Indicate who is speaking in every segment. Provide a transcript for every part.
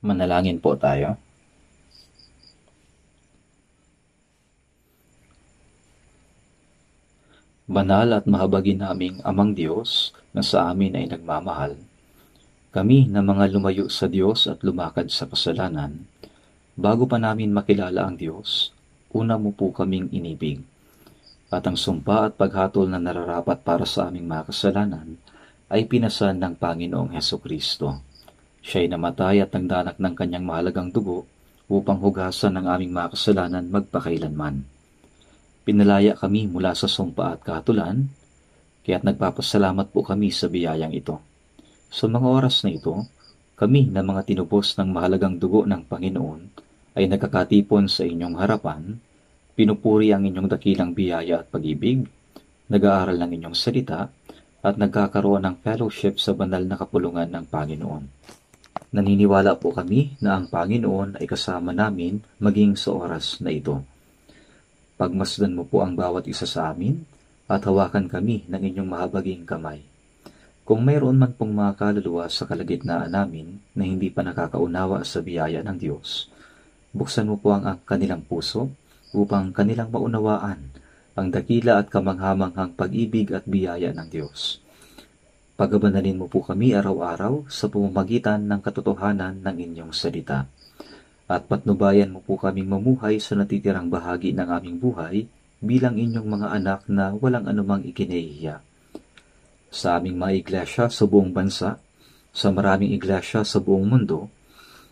Speaker 1: Manalangin po tayo. Banal at mahabagin naming Amang Diyos na sa amin ay nagmamahal, kami na mga lumayo sa Diyos at lumakad sa kasalanan, bago pa namin makilala ang Diyos, una mo po kaming inibig. At ang sumpa at paghatol na nararapat para sa aming mga kasalanan ay pinasan ng Panginoong Hesukristo. Siya'y namatay at nagdanak ng kanyang mahalagang dugo upang hugasan ang aming mga kasalanan magpakailanman. Pinalaya kami mula sa sumpa at kahatulan, kaya't nagpapasalamat po kami sa biyayang ito. Sa mga oras na ito, kami na mga tinubos ng mahalagang dugo ng Panginoon ay nagkakatipon sa inyong harapan, pinupuri ang inyong dakilang biyaya at pag-ibig, nag-aaral ng inyong salita, at nagkakaroon ng fellowship sa banal na kapulungan ng Panginoon. Naniniwala po kami na ang Panginoon ay kasama namin maging sa oras na ito. Pagmasdan mo po ang bawat isa sa amin at hawakan kami ng inyong mahabaging kamay. Kung mayroon man pong mga kaluluwa sa kalagitnaan namin na hindi pa nakakaunawa sa biyaya ng Diyos, buksan mo po ang kanilang puso upang kanilang maunawaan ang dakila at kamanghamanghang pag-ibig at biyaya ng Diyos. Pagabanalin mo po kami araw-araw sa pamamagitan ng katotohanan ng inyong salita. At patnubayan mo po kaming mamuhay sa natitirang bahagi ng aming buhay bilang inyong mga anak na walang anumang ikinahihiya. Sa aming mga iglesia sa buong bansa, sa maraming iglesia sa buong mundo,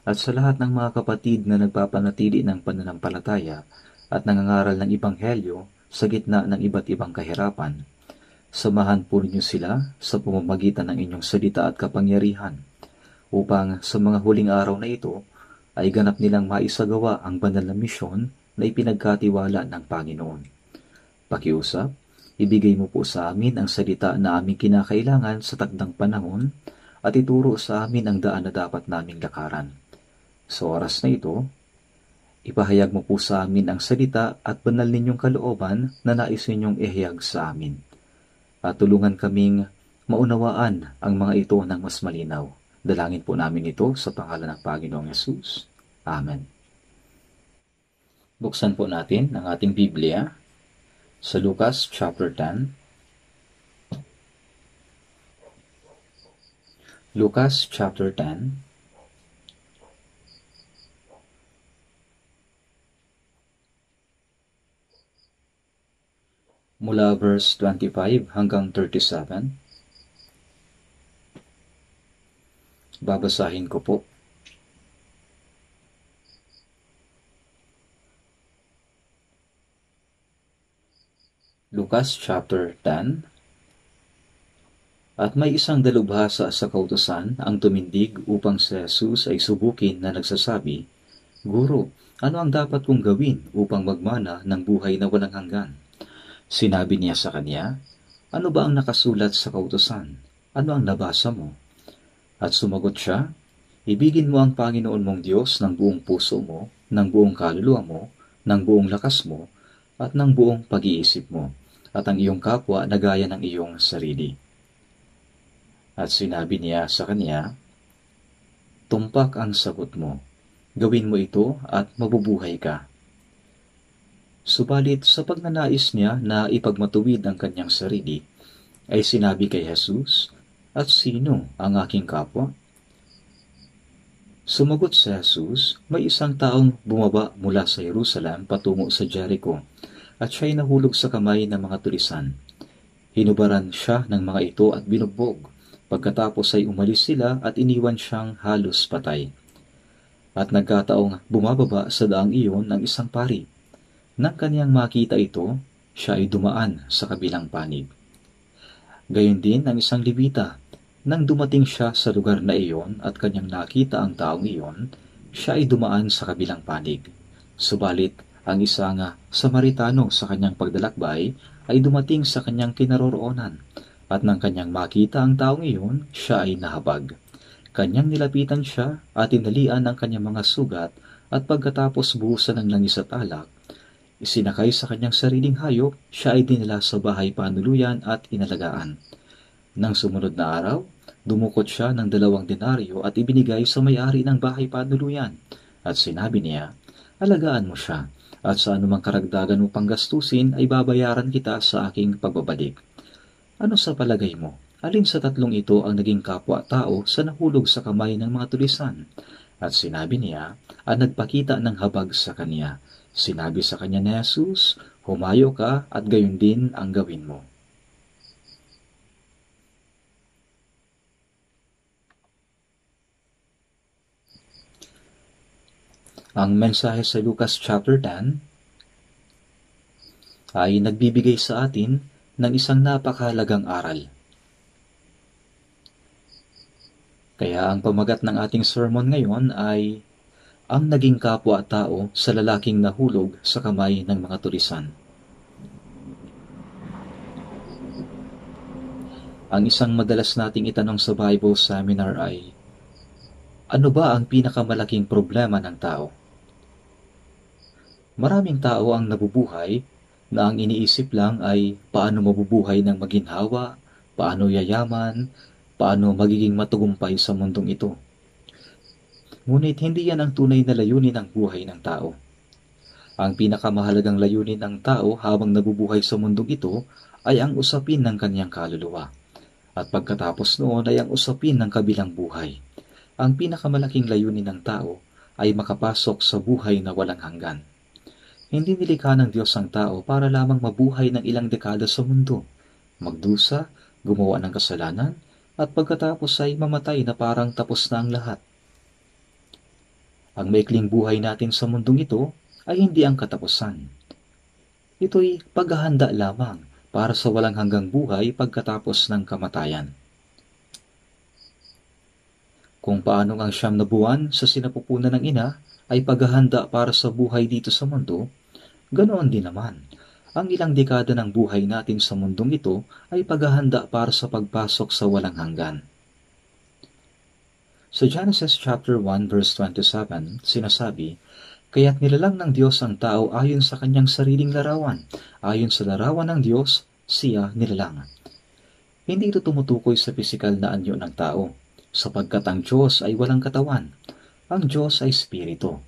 Speaker 1: at sa lahat ng mga kapatid na nagpapanatili ng pananampalataya at nangangaral ng Ebanghelyo sa gitna ng iba't ibang kahirapan, samahan po ninyo sila sa pamamagitan ng inyong salita at kapangyarihan, upang sa mga huling araw na ito, ay ganap nilang maisagawa ang banal na misyon na ipinagkatiwala ng Panginoon. Pakiusap, ibigay mo po sa amin ang salita na aming kinakailangan sa takdang panahon at ituro sa amin ang daan na dapat naming lakaran. Sa oras na ito, ipahayag mo po sa amin ang salita at banal ninyong kalooban na nais ninyong ihayag sa amin. At tulungan kaming maunawaan ang mga ito ng mas malinaw. Dalangin po namin ito sa pangalan ng Panginoong Yesus. Amen. Buksan po natin ang ating Biblia sa Lucas chapter 10. Lucas chapter 10. Mula verse 25 hanggang 37. Babasahin ko po. Lucas chapter 10. At may isang dalubhasa sa kautusan ang tumindig upang si Jesus ay subukin na nagsasabi, Guro, ano ang dapat kong gawin upang magmana ng buhay na walang hanggan? Sinabi niya sa kanya, Ano ba ang nakasulat sa kautusan? Ano ang nabasa mo? At sumagot siya, Ibigin mo ang Panginoon mong Diyos ng buong puso mo, ng buong kaluluwa mo, ng buong lakas mo, at ng buong pag-iisip mo, at ang iyong kapwa na gaya ng iyong sarili. At sinabi niya sa kanya, Tumpak ang sagot mo, gawin mo ito at mabubuhay ka. Subalit sa pagnanais niya na ipagmatuwid ang kanyang sarili, ay sinabi kay Jesus, At sino ang aking kapwa? Sumagot si Jesus, may isang taong bumaba mula sa Jerusalem patungo sa Jericho, at siya'y nahulog sa kamay ng mga tulisan. Hinubaran siya ng mga ito at binugbog. Pagkatapos ay umalis sila at iniwan siyang halos patay. At nagkataong bumababa sa daang iyon ng isang pari. Nang kaniyang makita ito, siya ay dumaan sa kabilang panig. Gayon din ang isang Levita. Nang dumating siya sa lugar na iyon at kanyang nakita ang taong iyon, siya ay dumaan sa kabilang panig. Subalit, ang isang Samaritano sa kanyang pagdalakbay ay dumating sa kanyang kinaroroonan, at nang kanyang makita ang taong iyon, siya ay nahabag. Kanyang nilapitan siya at tinalian ang kanyang mga sugat, at pagkatapos buhusan ng langis at alak, isinakay sa kanyang sariling hayop, siya ay dinala sa bahay panuluyan at inalagaan. Nang sumunod na araw, dumukot siya ng 2 denaryo at ibinigay sa may-ari ng bahay panuluyan. At sinabi niya, alagaan mo siya, at sa anumang karagdagan mo pang gastusin ay babayaran kita sa aking pagbabalik. Ano sa palagay mo? Alin sa tatlong ito ang naging kapwa-tao sa nahulog sa kamay ng mga tulisan? At sinabi niya, ang nagpakita ng habag sa kanya. Sinabi sa kanya ni Jesus, humayo ka at gayon din ang gawin mo. Ang mensahe sa Lucas chapter 10 ay nagbibigay sa atin ng isang napakahalagang aral. Kaya ang pamagat ng ating sermon ngayon ay ang naging kapwa-tao sa lalaking nahulog sa kamay ng mga tulisan. Ang isang madalas nating itanong sa Bible seminar ay, ano ba ang pinakamalaking problema ng tao? Maraming tao ang nabubuhay na ang iniisip lang ay paano mabubuhay ng maginhawa, paano yayaman, paano magiging matagumpay sa mundong ito. Ngunit hindi yan ang tunay na layunin ng buhay ng tao. Ang pinakamahalagang layunin ng tao habang nabubuhay sa mundong ito ay ang usapin ng kanyang kaluluwa. At pagkatapos noon ay ang usapin ng kabilang buhay. Ang pinakamalaking layunin ng tao ay makapasok sa buhay na walang hanggan. Hindi nilikha ng Diyos ang tao para lamang mabuhay ng ilang dekada sa mundo, magdusa, gumawa ng kasalanan, at pagkatapos ay mamatay na parang tapos na ang lahat. Ang maikling buhay natin sa mundong ito ay hindi ang katapusan. Ito'y paghahanda lamang para sa walang hanggang buhay pagkatapos ng kamatayan. Kung paano ang 9 na buwan sa sinapupunan ng ina ay paghahanda para sa buhay dito sa mundo, ganoon din naman, ang ilang dekada ng buhay natin sa mundong ito ay paghahanda para sa pagpasok sa walang hanggan. Sa Genesis chapter 1 verse 27, sinasabi, kaya't nilalang ng Diyos ang tao ayon sa kanyang sariling larawan. Ayon sa larawan ng Diyos, siya nilalang. Hindi ito tumutukoy sa pisikal na anyo ng tao, sapagkat ang Diyos ay walang katawan. Ang Diyos ay Espiritu.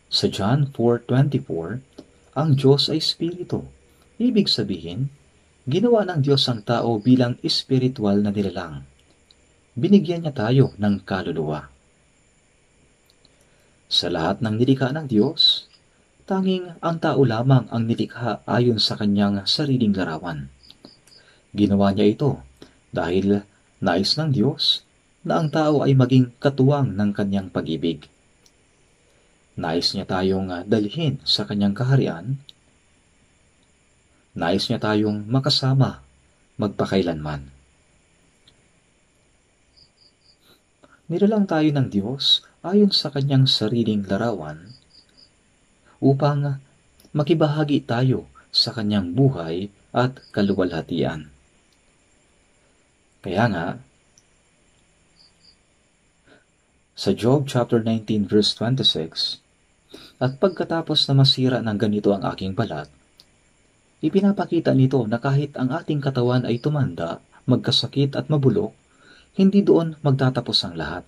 Speaker 1: Sa John 4:24, ang Diyos ay Espiritu. Ibig sabihin, ginawa ng Diyos ang tao bilang espiritual na nilalang. Binigyan niya tayo ng kaluluwa. Sa lahat ng nilikha ng Diyos, tanging ang tao lamang ang nilikha ayon sa kanyang sariling larawan. Ginawa niya ito dahil nais ng Diyos na ang tao ay maging katuwang ng kanyang pag-ibig. Nais niya tayong dalhin sa kanyang kaharian. Nais niya tayong makasama magpakailanman. Nilalang tayo ng Diyos ayon sa kanyang sariling larawan upang makibahagi tayo sa kanyang buhay at kaluwalhatian. Kaya nga, sa Job chapter 19 verse 26, at pagkatapos na masira ng ganito ang aking balat, ipinapakita nito na kahit ang ating katawan ay tumanda, magkasakit at mabulok, hindi doon magtatapos ang lahat.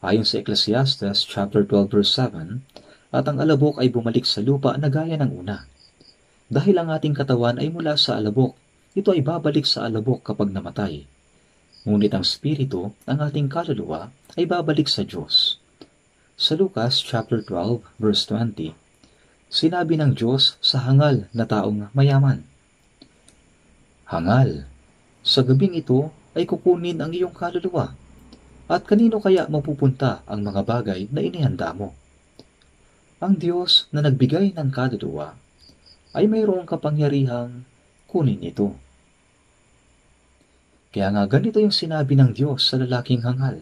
Speaker 1: Ayon sa Ecclesiastes chapter 12 verse 7, at ang alabok ay bumalik sa lupa na gaya ng una. Dahil ang ating katawan ay mula sa alabok, ito ay babalik sa alabok kapag namatay. Ngunit ang spirito, ang ating kaluluwa, ay babalik sa Diyos. Sa Lucas chapter 12 verse 20, sinabi ng Diyos sa hangal na taong mayaman, hangal, sa gabing ito ay kukunin ang iyong kaluluwa, at kanino kaya mapupunta ang mga bagay na inihanda mo? Ang Diyos na nagbigay ng kaluluwa ay mayroong kapangyarihang kunin ito. Kaya nga ganito yung sinabi ng Diyos sa lalaking hangal.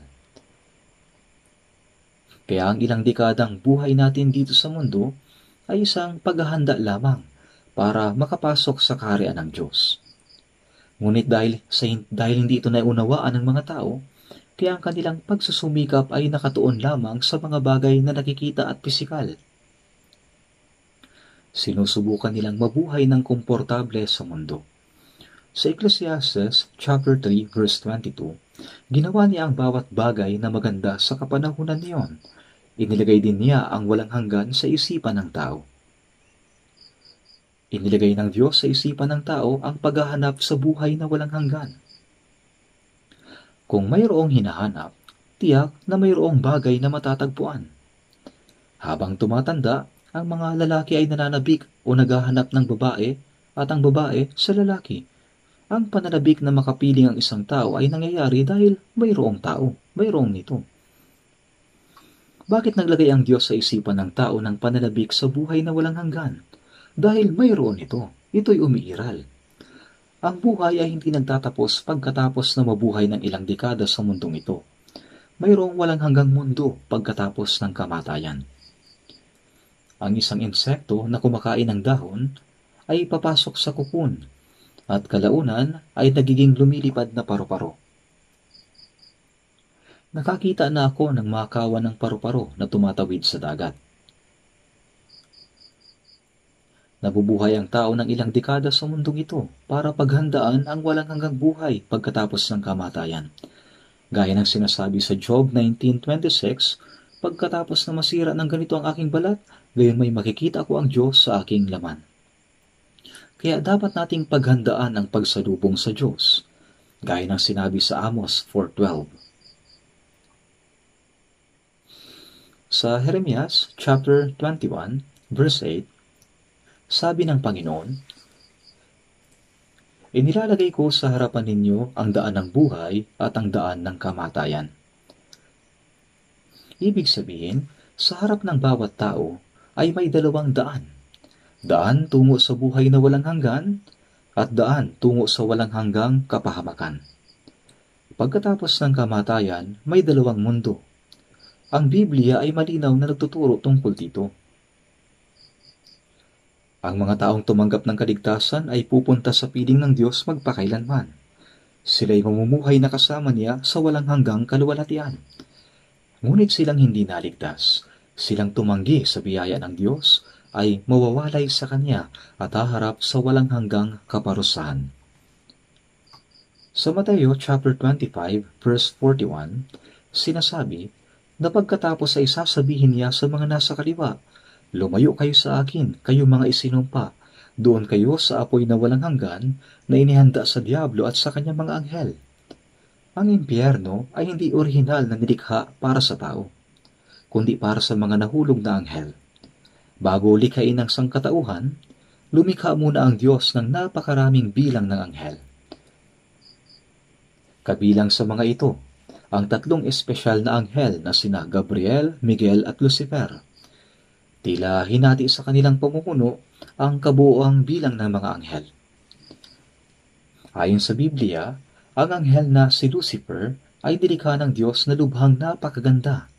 Speaker 1: Kaya ang ilang dekadang buhay natin dito sa mundo ay isang paghahanda lamang para makapasok sa kaharian ng Diyos. Ngunit dahil hindi ito naunawaan ng mga tao, kaya ang kanilang pagsusumikap ay nakatuon lamang sa mga bagay na nakikita at pisikal. Sinusubukan nilang mabuhay ng komportable sa mundo. Sa Ecclesiastes chapter 3 verse 22, ginawa niya ang bawat bagay na maganda sa kapanahunan niyon. Inilagay din niya ang walang hanggan sa isipan ng tao. Inilagay ng Diyos sa isipan ng tao ang paghahanap sa buhay na walang hanggan. Kung mayroong hinahanap, tiyak na mayroong bagay na matatagpuan. Habang tumatanda, ang mga lalaki ay nananabik o naghahanap ng babae at ang babae sa lalaki. Ang pananabik na makapiling ang isang tao ay nangyayari dahil mayroong tao, mayroong nito. Bakit naglagay ang Diyos sa isipan ng tao ng pananabik sa buhay na walang hanggan? Dahil mayroon ito. Ito'y umiiral. Ang buhay ay hindi nagtatapos pagkatapos na mabuhay ng ilang dekada sa mundong ito. Mayroong walang hanggang mundo pagkatapos ng kamatayan. Ang isang insekto na kumakain ng dahon ay papasok sa kukun at kalaunan ay nagiging lumilipad na paru-paro. Nakakita na ako ng mga kawan ng paru-paro na tumatawid sa dagat. Nabubuhay ang tao ng ilang dekada sa mundong ito para paghandaan ang walang hanggang buhay pagkatapos ng kamatayan. Gaya ng sinasabi sa Job 19:26, pagkatapos na masira ng ganito ang aking balat, gayon may makikita ko ang Diyos sa aking laman. Kaya dapat nating paghandaan ang pagsalubong sa Diyos, gaya ng sinabi sa Amos 4:12. Sa Jeremias chapter 21, verse 8, sabi ng Panginoon, inilalagay ko sa harapan ninyo ang daan ng buhay at ang daan ng kamatayan. Ibig sabihin, sa harap ng bawat tao ay may dalawang daan. Daan tungo sa buhay na walang hanggan at daan tungo sa walang hanggang kapahamakan. Pagkatapos ng kamatayan, may dalawang mundo. Ang Biblia ay malinaw na nagtuturo tungkol dito. Ang mga taong tumanggap ng kaligtasan ay pupunta sa piling ng Diyos magpakailanman. Sila'y mamumuhay na kasama niya sa walang hanggang kaluwalhatian. Ngunit silang hindi naligtas. Silang tumanggi sa biyaya ng Diyos ay mawawalay sa Kanya at haharap sa walang hanggang kaparusahan. Sa Mateo chapter 25 verse 41, sinasabi na pagkatapos ay sasabihin niya sa mga nasa kaliwa, lumayo kayo sa akin, kayo mga isinumpa. Doon kayo sa apoy na walang hanggan na inihanda sa diablo at sa kanyang mga anghel. Ang impyerno ay hindi orihinal na nilikha para sa tao, kundi para sa mga nahulog na anghel. Bago likhain ng sangkatauhan, lumikha muna ang Diyos ng napakaraming bilang ng anghel. Kabilang sa mga ito, ang tatlong espesyal na anghel na sina Gabriel, Miguel at Lucifer. Tila hinati sa kanilang pamumuno ang kabuoang bilang ng mga anghel. Ayon sa Biblia, ang anghel na si Lucifer ay nilikha ng Diyos na lubhang napakaganda.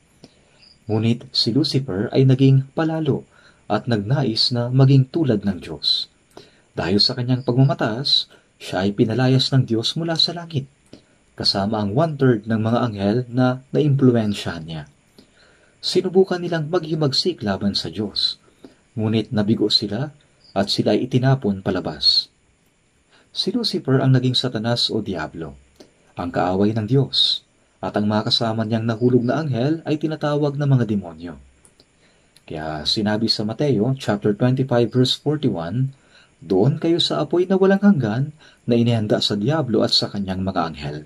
Speaker 1: Ngunit si Lucifer ay naging palalo at nagnais na maging tulad ng Diyos. Dahil sa kanyang pagmamataas, siya ay pinalayas ng Diyos mula sa langit, kasama ang 1/3 ng mga anghel na naimpluwensyahan niya. Sinubukan nilang maghimagsik laban sa Diyos, ngunit nabigo sila at sila ay itinapon palabas. Si Lucifer ang naging Satanas o Diablo, ang kaaway ng Diyos, at ang mga kasama niyang nahulog na anghel ay tinatawag na mga demonyo. Kaya sinabi sa Mateo chapter 25 verse 41, doon kayo sa apoy na walang hanggan na inihanda sa Diablo at sa kanyang mga anghel.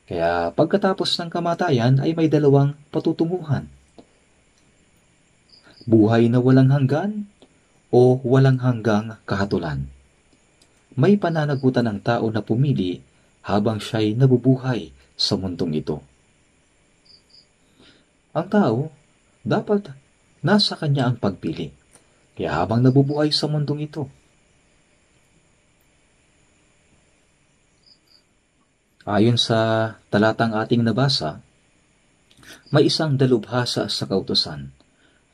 Speaker 1: Kaya pagkatapos ng kamatayan ay may dalawang patutunguhan. Buhay na walang hanggan o walang hanggang kahatulan. May pananagutan ng tao na pumili habang siya'y nabubuhay sa mundong ito. Ang tao, dapat nasa kanya ang pagpili. Kaya habang nabubuhay sa mundong ito, ayon sa talatang ating nabasa, may isang dalubhasa sa kautusan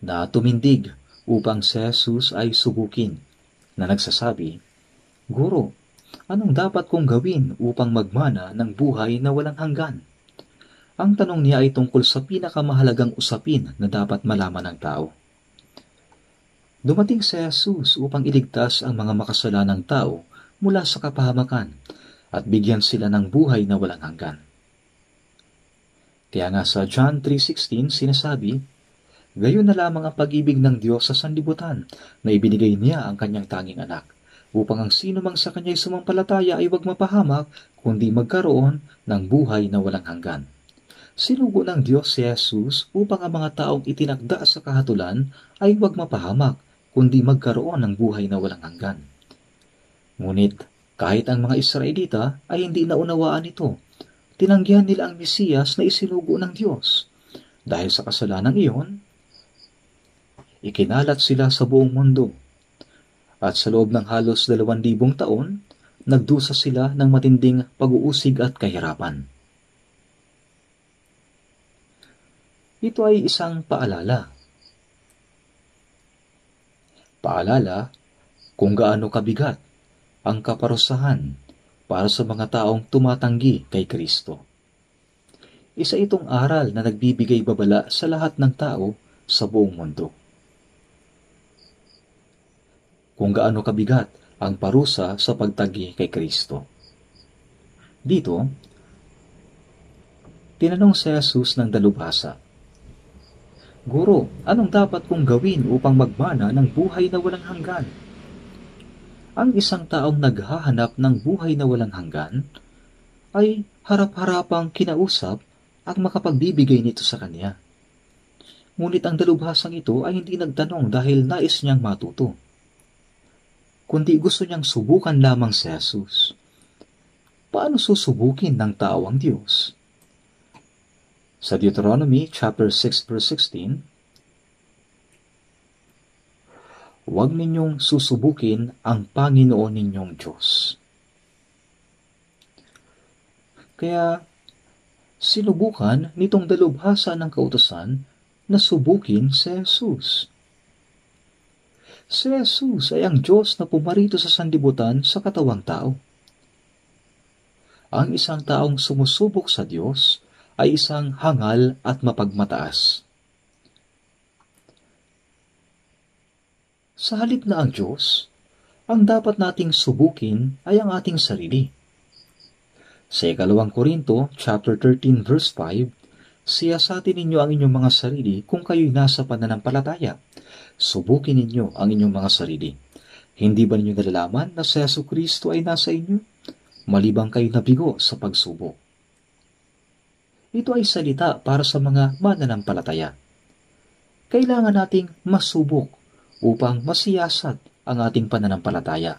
Speaker 1: na tumindig upang si Jesus ay subukin na nagsasabi, Guro, anong dapat kong gawin upang magmana ng buhay na walang hanggan? Ang tanong niya ay tungkol sa pinakamahalagang usapin na dapat malaman ng tao. Dumating si Jesus upang iligtas ang mga makasalanang tao mula sa kapahamakan at bigyan sila ng buhay na walang hanggan. Kaya nga sa John 3:16 sinasabi, gayon na lamang ang pag-ibig ng Diyos sa sanlibutan na ibinigay niya ang kanyang tanging anak, upang ang sino mang sa kanya'y sumampalataya ay huwag mapahamak, kundi magkaroon ng buhay na walang hanggan. Sinugo ng Diyos si Jesus upang ang mga taong itinakda sa kahatulan ay huwag mapahamak, kundi magkaroon ng buhay na walang hanggan. Ngunit kahit ang mga Israelita ay hindi naunawaan ito, tinanggihan nila ang Mesiyas na isinugo ng Diyos. Dahil sa kasalanan iyon, ikinalat sila sa buong mundo. At sa loob ng halos 2,000 taon, nagdusa sila ng matinding pag-uusig at kahirapan. Ito ay isang paalala. Paalala kung gaano kabigat ang kaparusahan para sa mga taong tumatanggi kay Kristo. Isa itong aral na nagbibigay babala sa lahat ng tao sa buong mundo. Kung gaano kabigat ang parusa sa pagtanggi kay Kristo. Dito, tinanong si Jesus ng dalubhasa, Guro, anong dapat kong gawin upang magmana ng buhay na walang hanggan? Ang isang taong naghahanap ng buhay na walang hanggan ay harap-harapang kinausap ang makapagbibigay nito sa kanya. Ngunit ang dalubhasang ito ay hindi nagtanong dahil nais niyang matuto, kundi gusto niyang subukan lamang si Jesus. Paano susubukin ng tao ang Diyos? Sa Deuteronomy chapter 6 verse 16, huwag ninyong susubukin ang Panginoon ninyong Diyos. Kaya, sinubukan nitong dalubhasa ng kautusan na subukin si Jesus. Si Jesus ay ang Diyos na pumarito sa sanlibutan sa katawang tao. Ang isang taong sumusubok sa Diyos ay isang hangal at mapagmataas. Sa halip na ang Diyos, ang dapat nating subukin ay ang ating sarili. Sa 2 Korinto chapter 13 verse 5, siyasatin ninyo ang inyong mga sarili kung kayo'y nasa pananampalataya. Subukin ninyo ang inyong mga sarili. Hindi ba ninyo nalalaman na si Jesucristo ay nasa inyo? Malibang kayo nabigo sa pagsubok. Ito ay salita para sa mga mananampalataya. Kailangan nating masubok upang masiyasat ang ating pananampalataya.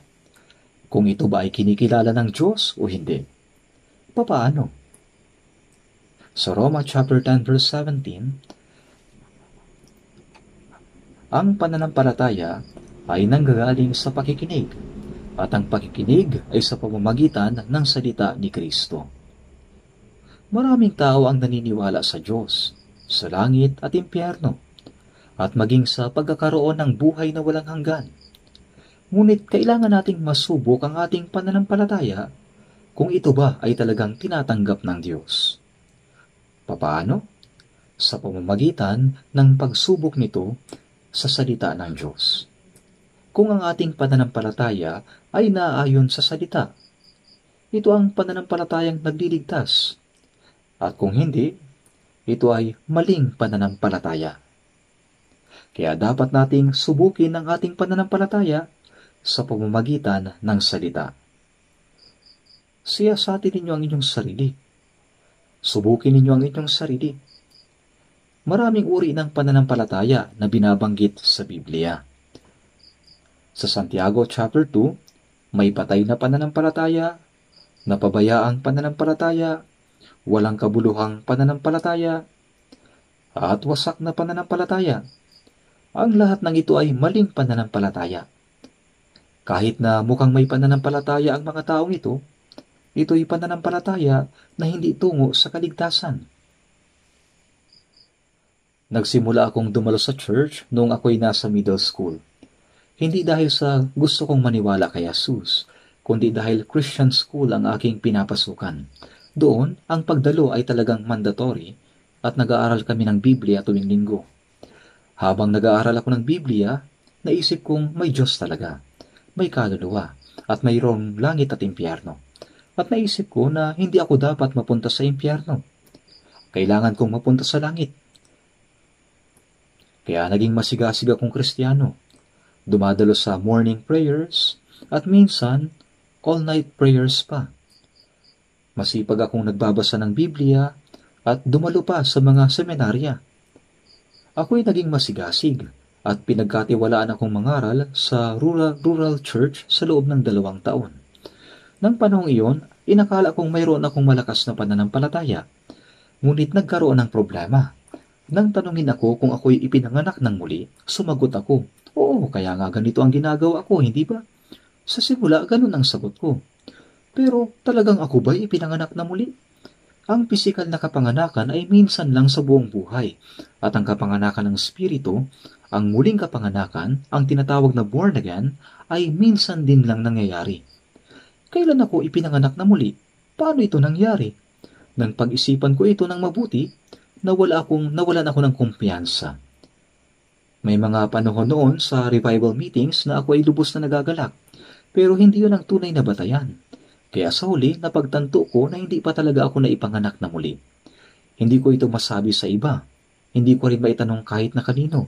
Speaker 1: Kung ito ba ay kinikilala ng Diyos o hindi. Papaano? Sa Roma chapter 10 verse 17, ang pananampalataya ay nanggagaling sa pakikinig, at ang pakikinig ay sa pamamagitan ng salita ni Kristo. Maraming tao ang naniniwala sa Diyos, sa langit at impyerno, at maging sa pagkakaroon ng buhay na walang hanggan. Ngunit kailangan nating masubok ang ating pananampalataya kung ito ba ay talagang tinatanggap ng Diyos. Papaano? Sa pamamagitan ng pagsubok nito sa salita ng Diyos. Kung ang ating pananampalataya ay naaayon sa salita, ito ang pananampalatayang nagliligtas. At kung hindi, ito ay maling pananampalataya. Kaya dapat nating subukin ang ating pananampalataya sa pamamagitan ng salita. Siyasatin ninyo ang inyong sarili. Subukin ninyo ang inyong sarili. Maraming uri ng pananampalataya na binabanggit sa Biblia. Sa Santiago chapter 2, may patay na pananampalataya, napabayaang pananampalataya, walang kabuluhang pananampalataya, at wasak na pananampalataya. Ang lahat ng ito ay maling pananampalataya. Kahit na mukhang may pananampalataya ang mga taong ito, ito'y pananampalataya na hindi tungo sa kaligtasan. Nagsimula akong dumalo sa church noong ako'y nasa middle school. Hindi dahil sa gusto kong maniwala kay Jesus, kundi dahil Christian school ang aking pinapasukan. Doon, ang pagdalo ay talagang mandatory at nag-aaral kami ng Biblia tuwing linggo. Habang nag-aaral ako ng Biblia, naisip kong may Diyos talaga, may kaluluwa, at mayroong langit at impyerno. At naisip ko na hindi ako dapat mapunta sa impyerno. Kailangan kong mapunta sa langit. Kaya naging masigasig akong Kristiyano. Dumadalo sa morning prayers at minsan all-night prayers pa. Masipag akong nagbabasa ng Biblia at dumalo pa sa mga seminarya. Ako'y naging masigasig at pinagkatiwalaan akong mangaral sa rural church sa loob ng 2 taon. Nang panahong iyon, inakala kong mayroon akong malakas na pananampalataya. Ngunit nagkaroon ng problema. Nang tanungin ako kung ako'y ipinanganak ng muli, sumagot ako, "Oo, kaya nga ganito ang ginagawa ko, hindi ba?" Sa simula, ganun ang sagot ko. Pero talagang ako ba'y ipinanganak na muli? Ang pisikal na kapanganakan ay minsan lang sa buong buhay, at ang kapanganakan ng Espiritu, ang muling kapanganakan, ang tinatawag na born again, ay minsan din lang nangyayari. Kailan ako ipinanganak na muli? Paano ito nangyari? Nang pag-isipan ko ito ng mabuti, nawalan ako ng kumpiyansa. May mga panahon noon sa revival meetings na ako ay lubos na nagagalak, pero hindi yun ang tunay na batayan. Kaya sa huli, napagtanto ko na hindi pa talaga ako naipanganak na muli. Hindi ko ito masabi sa iba. Hindi ko rin maitanong kahit na kanino.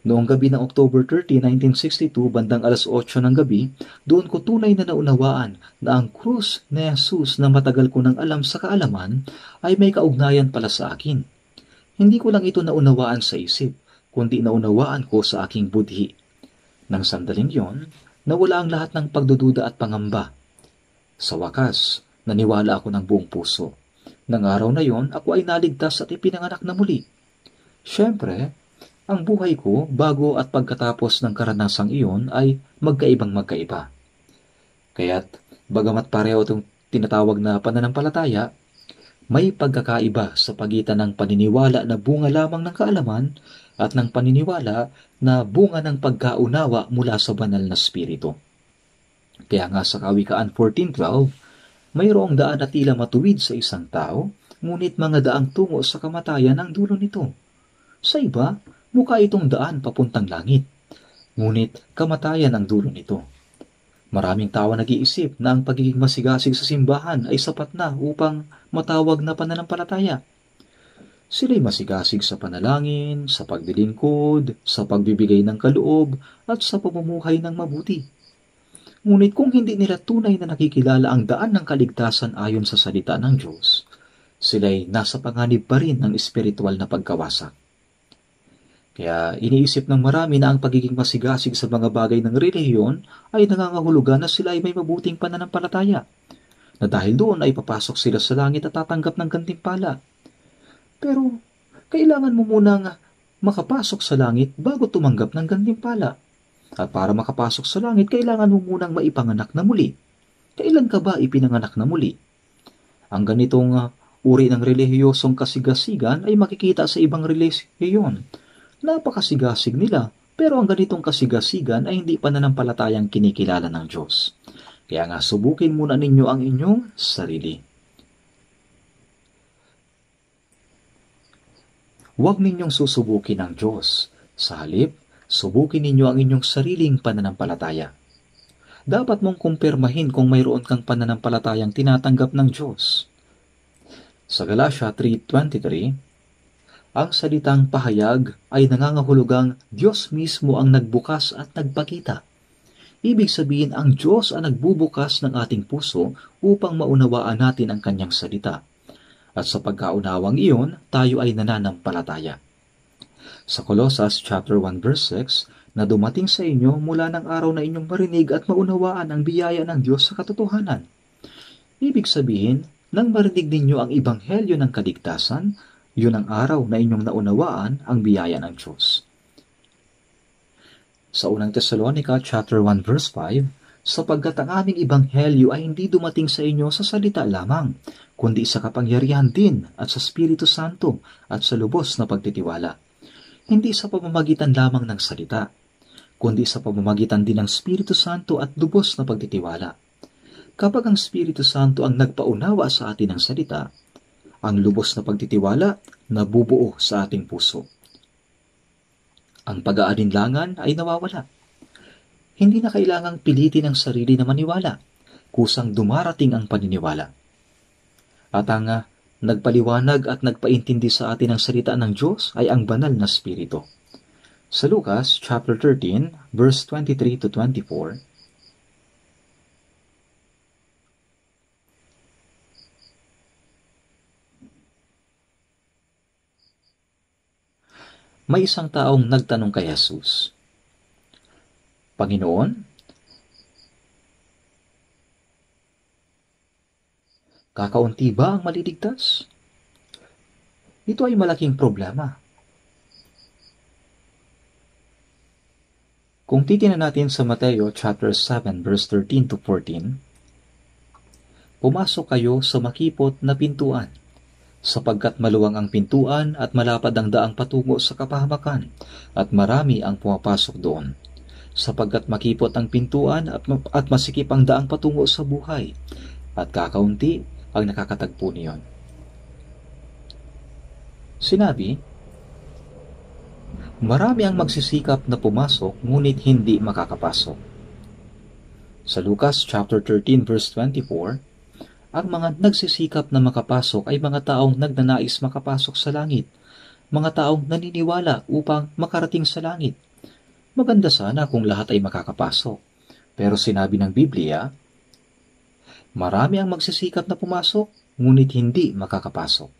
Speaker 1: Noong gabi ng October 30, 1962, bandang 8:00 ng gabi, doon ko tunay na naunawaan na ang krus na Jesus na matagal ko nang alam sa kaalaman ay may kaugnayan pala sa akin. Hindi ko lang ito naunawaan sa isip, kundi naunawaan ko sa aking budhi. Nang sandaling yon, nawala ang lahat ng pagdududa at pangamba. Sa wakas, naniwala ako ng buong puso. Nang araw na yon, ako ay naligtas at ipinanganak na muli. Siyempre, ang buhay ko bago at pagkatapos ng karanasang iyon ay magkaiba. Kaya't, bagamat pareho itong tinatawag na pananampalataya, may pagkakaiba sa pagitan ng paniniwala na bunga lamang ng kaalaman at ng paniniwala na bunga ng pagkaunawa mula sa banal na spirito. Kaya nga sa Kawikaan 14:12, mayroong daan na tila matuwid sa isang tao, ngunit mga daang tungo sa kamatayan ang dulo nito. Sa iba, mukha itong daan papuntang langit, ngunit kamatayan ang dulo nito. Maraming tao nag-iisip na ang pagiging masigasig sa simbahan ay sapat na upang matawag na pananampalataya. Sila'y masigasig sa panalangin, sa pagdilingkod, sa pagbibigay ng kaloob, at sa pamumuhay ng mabuti. Ngunit kung hindi nila tunay na nakikilala ang daan ng kaligtasan ayon sa salita ng Diyos, sila'y nasa panganib pa rin ng espiritual na pagkawasak. Kaya iniisip ng marami na ang pagiging masigasig sa mga bagay ng relihiyon ay nangangahulugan na sila ay may mabuting pananampalataya, na dahil doon ay papasok sila sa langit at tatanggap ng gantimpala. Pero kailangan mo munang makapasok sa langit bago tumanggap ng gantimpala. At para makapasok sa langit, kailangan mo munang maipanganak na muli. Kailan ka ba ipinanganak na muli? Ang ganitong uri ng relihiyosong kasigasigan ay makikita sa ibang relihiyon. Napakasigasig nila, pero ang ganitong kasigasigan ay hindi pananampalatayang kinikilala ng Diyos. Kaya nga subukin muna ninyo ang inyong sarili. Huwag ninyong susubukin ang Diyos. Sa halip, subukin ninyo ang inyong sariling pananampalataya. Dapat mong kumpirmahin kung mayroon kang pananampalatayang tinatanggap ng Diyos. Sa Galatia 3:23, ang salitang pahayag ay nangangahulugang Diyos mismo ang nagbukas at nagpakita. Ibig sabihin, ang Diyos ang nagbubukas ng ating puso upang maunawaan natin ang kanyang salita. At sa pagkaunawang iyon, tayo ay nananampalataya. Sa Colosas chapter 1 verse 6, na dumating sa inyo mula ng araw na inyong marinig at maunawaan ang biyaya ng Diyos sa katotohanan. Ibig sabihin, nang marinig ninyo ang ebanghelyo ng kaligtasan, yun ang araw na inyong naunawaan ang biyaya ng Diyos. Sa unang Tesalonica chapter 1 verse 5, sapagkat ang aming ebanghelyo ay hindi dumating sa inyo sa salita lamang, kundi sa kapangyarihan din at sa Espiritu Santo at sa lubos na pagtitiwala. Hindi sa pamamagitan lamang ng salita, kundi sa pamamagitan din ng Espiritu Santo at lubos na pagtitiwala. Kapag ang Espiritu Santo ang nagpaunawa sa atin ng salita, ang lubos na pagtitiwala nabubuo sa ating puso. Ang pag-aalinlangan ay nawawala. Hindi na kailangang pilitin ang sarili na maniwala, kusang dumarating ang paniniwala. At ang nagpaliwanag at nagpaintindi sa atin ng salita ng Diyos ay ang banal na Espiritu. Sa Lucas chapter 13, verse 23 to 24, may isang taong nagtanong kay Jesus, Panginoon, kakaunti ba ang maliligtas? Ito ay malaking problema. Kung titingnan natin sa Mateo chapter 7 verse 13 to 14, pumasok kayo sa makipot na pintuan, sapagkat maluwang ang pintuan at malapad ang daang patungo sa kapahamakan, at marami ang pumapasok doon. Sapagkat makipot ang pintuan at masikip ang daang patungo sa buhay, at kakaunti ang nakakatagpo niyon. Sinabi, marami ang magsisikap na pumasok, ngunit hindi makakapasok. Sa Lucas chapter 13 verse 24, ang mga nagsisikap na makapasok ay mga taong nagnanais makapasok sa langit, mga taong naniniwala upang makarating sa langit. Maganda sana kung lahat ay makakapasok. Pero sinabi ng Biblia, marami ang magsisikap na pumasok, ngunit hindi makakapasok.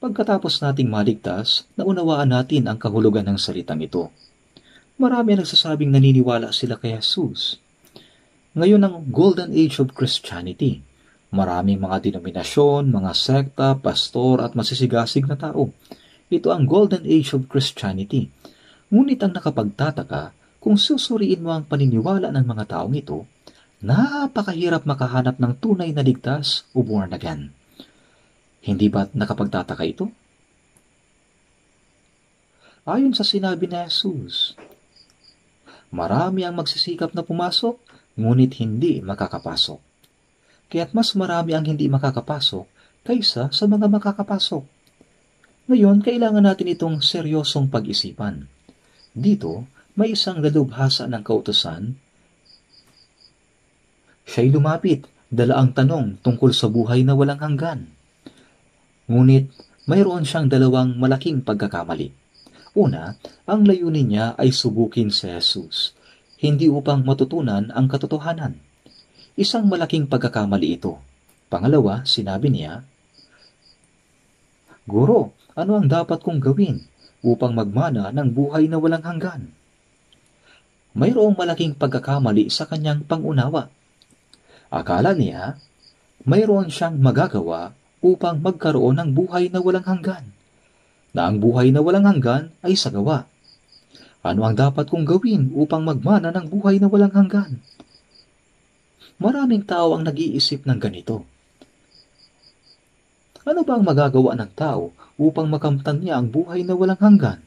Speaker 1: Pagkatapos nating maligtas, naunawaan natin ang kahulugan ng salitang ito. Marami ang nagsasabing naniniwala sila kay Jesus. Ngayon ang Golden Age of Christianity. Maraming mga denominasyon, mga sekta, pastor at masisigasig na tao. Ito ang Golden Age of Christianity. Ngunit ang nakapagtataka, kung susuriin mo ang paniniwala ng mga taong ito, napakahirap makahanap ng tunay na ligtas o born again. Hindi ba nakapagtataka ito? Ayon sa sinabi ni Jesus, marami ang magsisikap na pumasok, ngunit hindi makakapasok. Kaya't mas marami ang hindi makakapasok kaysa sa mga makakapasok. Ngayon, kailangan natin itong seryosong pag-isipan. Dito, may isang dalubhasa ng kautusan. Siya'y lumapit, dala ang tanong tungkol sa buhay na walang hanggan. Ngunit, mayroon siyang dalawang malaking pagkakamali. Una, ang layunin niya ay subukin si Jesus, hindi upang matutunan ang katotohanan. Isang malaking pagkakamali ito. Pangalawa, sinabi niya, Guro, ano ang dapat kong gawin upang magmana ng buhay na walang hanggan? Mayroong malaking pagkakamali sa kanyang pangunawa. Akala niya, mayroon siyang magagawa upang magkaroon ng buhay na walang hanggan, na ang buhay na walang hanggan ay sa gawa. Ano ang dapat kong gawin upang magmana ng buhay na walang hanggan? Maraming tao ang nag-iisip ng ganito. Ano ba ang magagawa ng tao upang makamtan niya ang buhay na walang hanggan?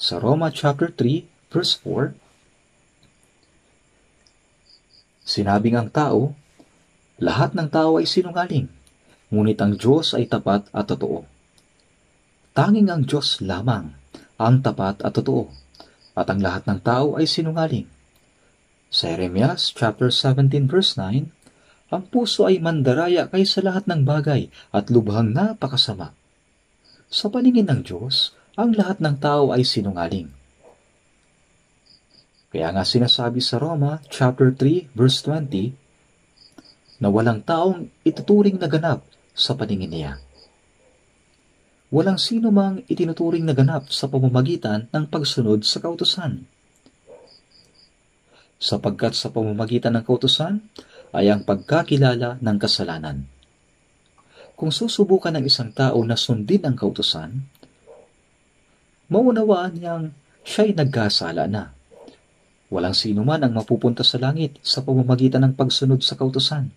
Speaker 1: Sa Roma chapter 3, verse 4, sinabing ang tao, lahat ng tao ay sinungaling, ngunit ang Diyos ay tapat at totoo. Tanging ang Diyos lamang ang tapat at totoo, at ang lahat ng tao ay sinungaling. Sa Jeremias chapter 17 verse 9, ang puso ay mandaraya kaysa lahat ng bagay at lubhang napakasama. Sa paningin ng Diyos, ang lahat ng tao ay sinungaling. Kaya nga sinasabi sa Roma chapter 3 verse 20 na walang taong ituturing na ganap sa paningin niya. Walang sino mang itinuturing na ganap sa pamamagitan ng pagsunod sa kautusan. Sapagkat sa pamamagitan ng kautusan ay ang pagkakilala ng kasalanan. Kung susubukan ng isang tao na sundin ang kautusan, maunawaan niyang siya'y nagkasala na. Walang sino man ang mapupunta sa langit sa pamamagitan ng pagsunod sa kautusan.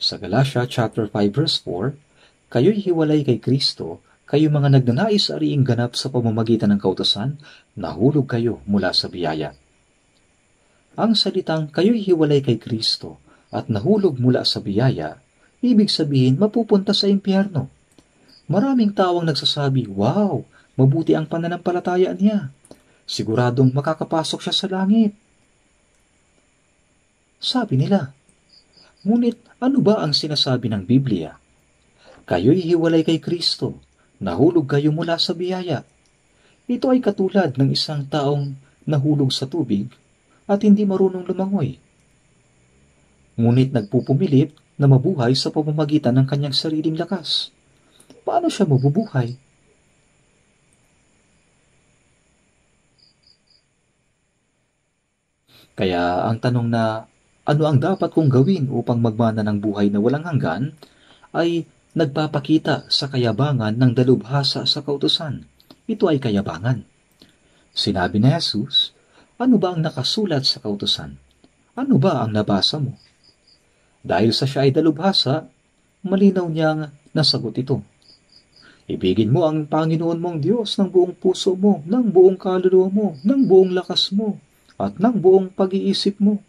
Speaker 1: Sa Galatia chapter 5 verse 4, kayo'y hiwalay kay Kristo, kayo mga nagnanais ariing ganap sa pamamagitan ng kautusan, nahulog kayo mula sa biyaya. Ang salitang kayo'y hiwalay kay Kristo at nahulog mula sa biyaya, ibig sabihin mapupunta sa impyerno. Maraming tao ang nagsasabi, wow, mabuti ang pananampalataya niya. Siguradong makakapasok siya sa langit. Sabi nila, ngunit ano ba ang sinasabi ng Biblia? Kayo'y hiwalay kay Kristo, nahulog kayo mula sa biyaya. Ito ay katulad ng isang taong nahulog sa tubig at hindi marunong lumangoy. Ngunit nagpupumilit na mabuhay sa pamamagitan ng kanyang sariling lakas. Paano siya mabubuhay? Kaya ang tanong na ano ang dapat kong gawin upang magmana ng buhay na walang hanggan ay nagpapakita sa kayabangan ng dalubhasa sa kautusan. Ito ay kayabangan. Sinabi ni Jesus, ano ba ang nakasulat sa kautusan? Ano ba ang nabasa mo? Dahil sa siya ay dalubhasa, malinaw niyang nasagot ito. Ibigin mo ang Panginoon mong Diyos ng buong puso mo, ng buong kaluluwa mo, ng buong lakas mo, at ng buong pag-iisip mo.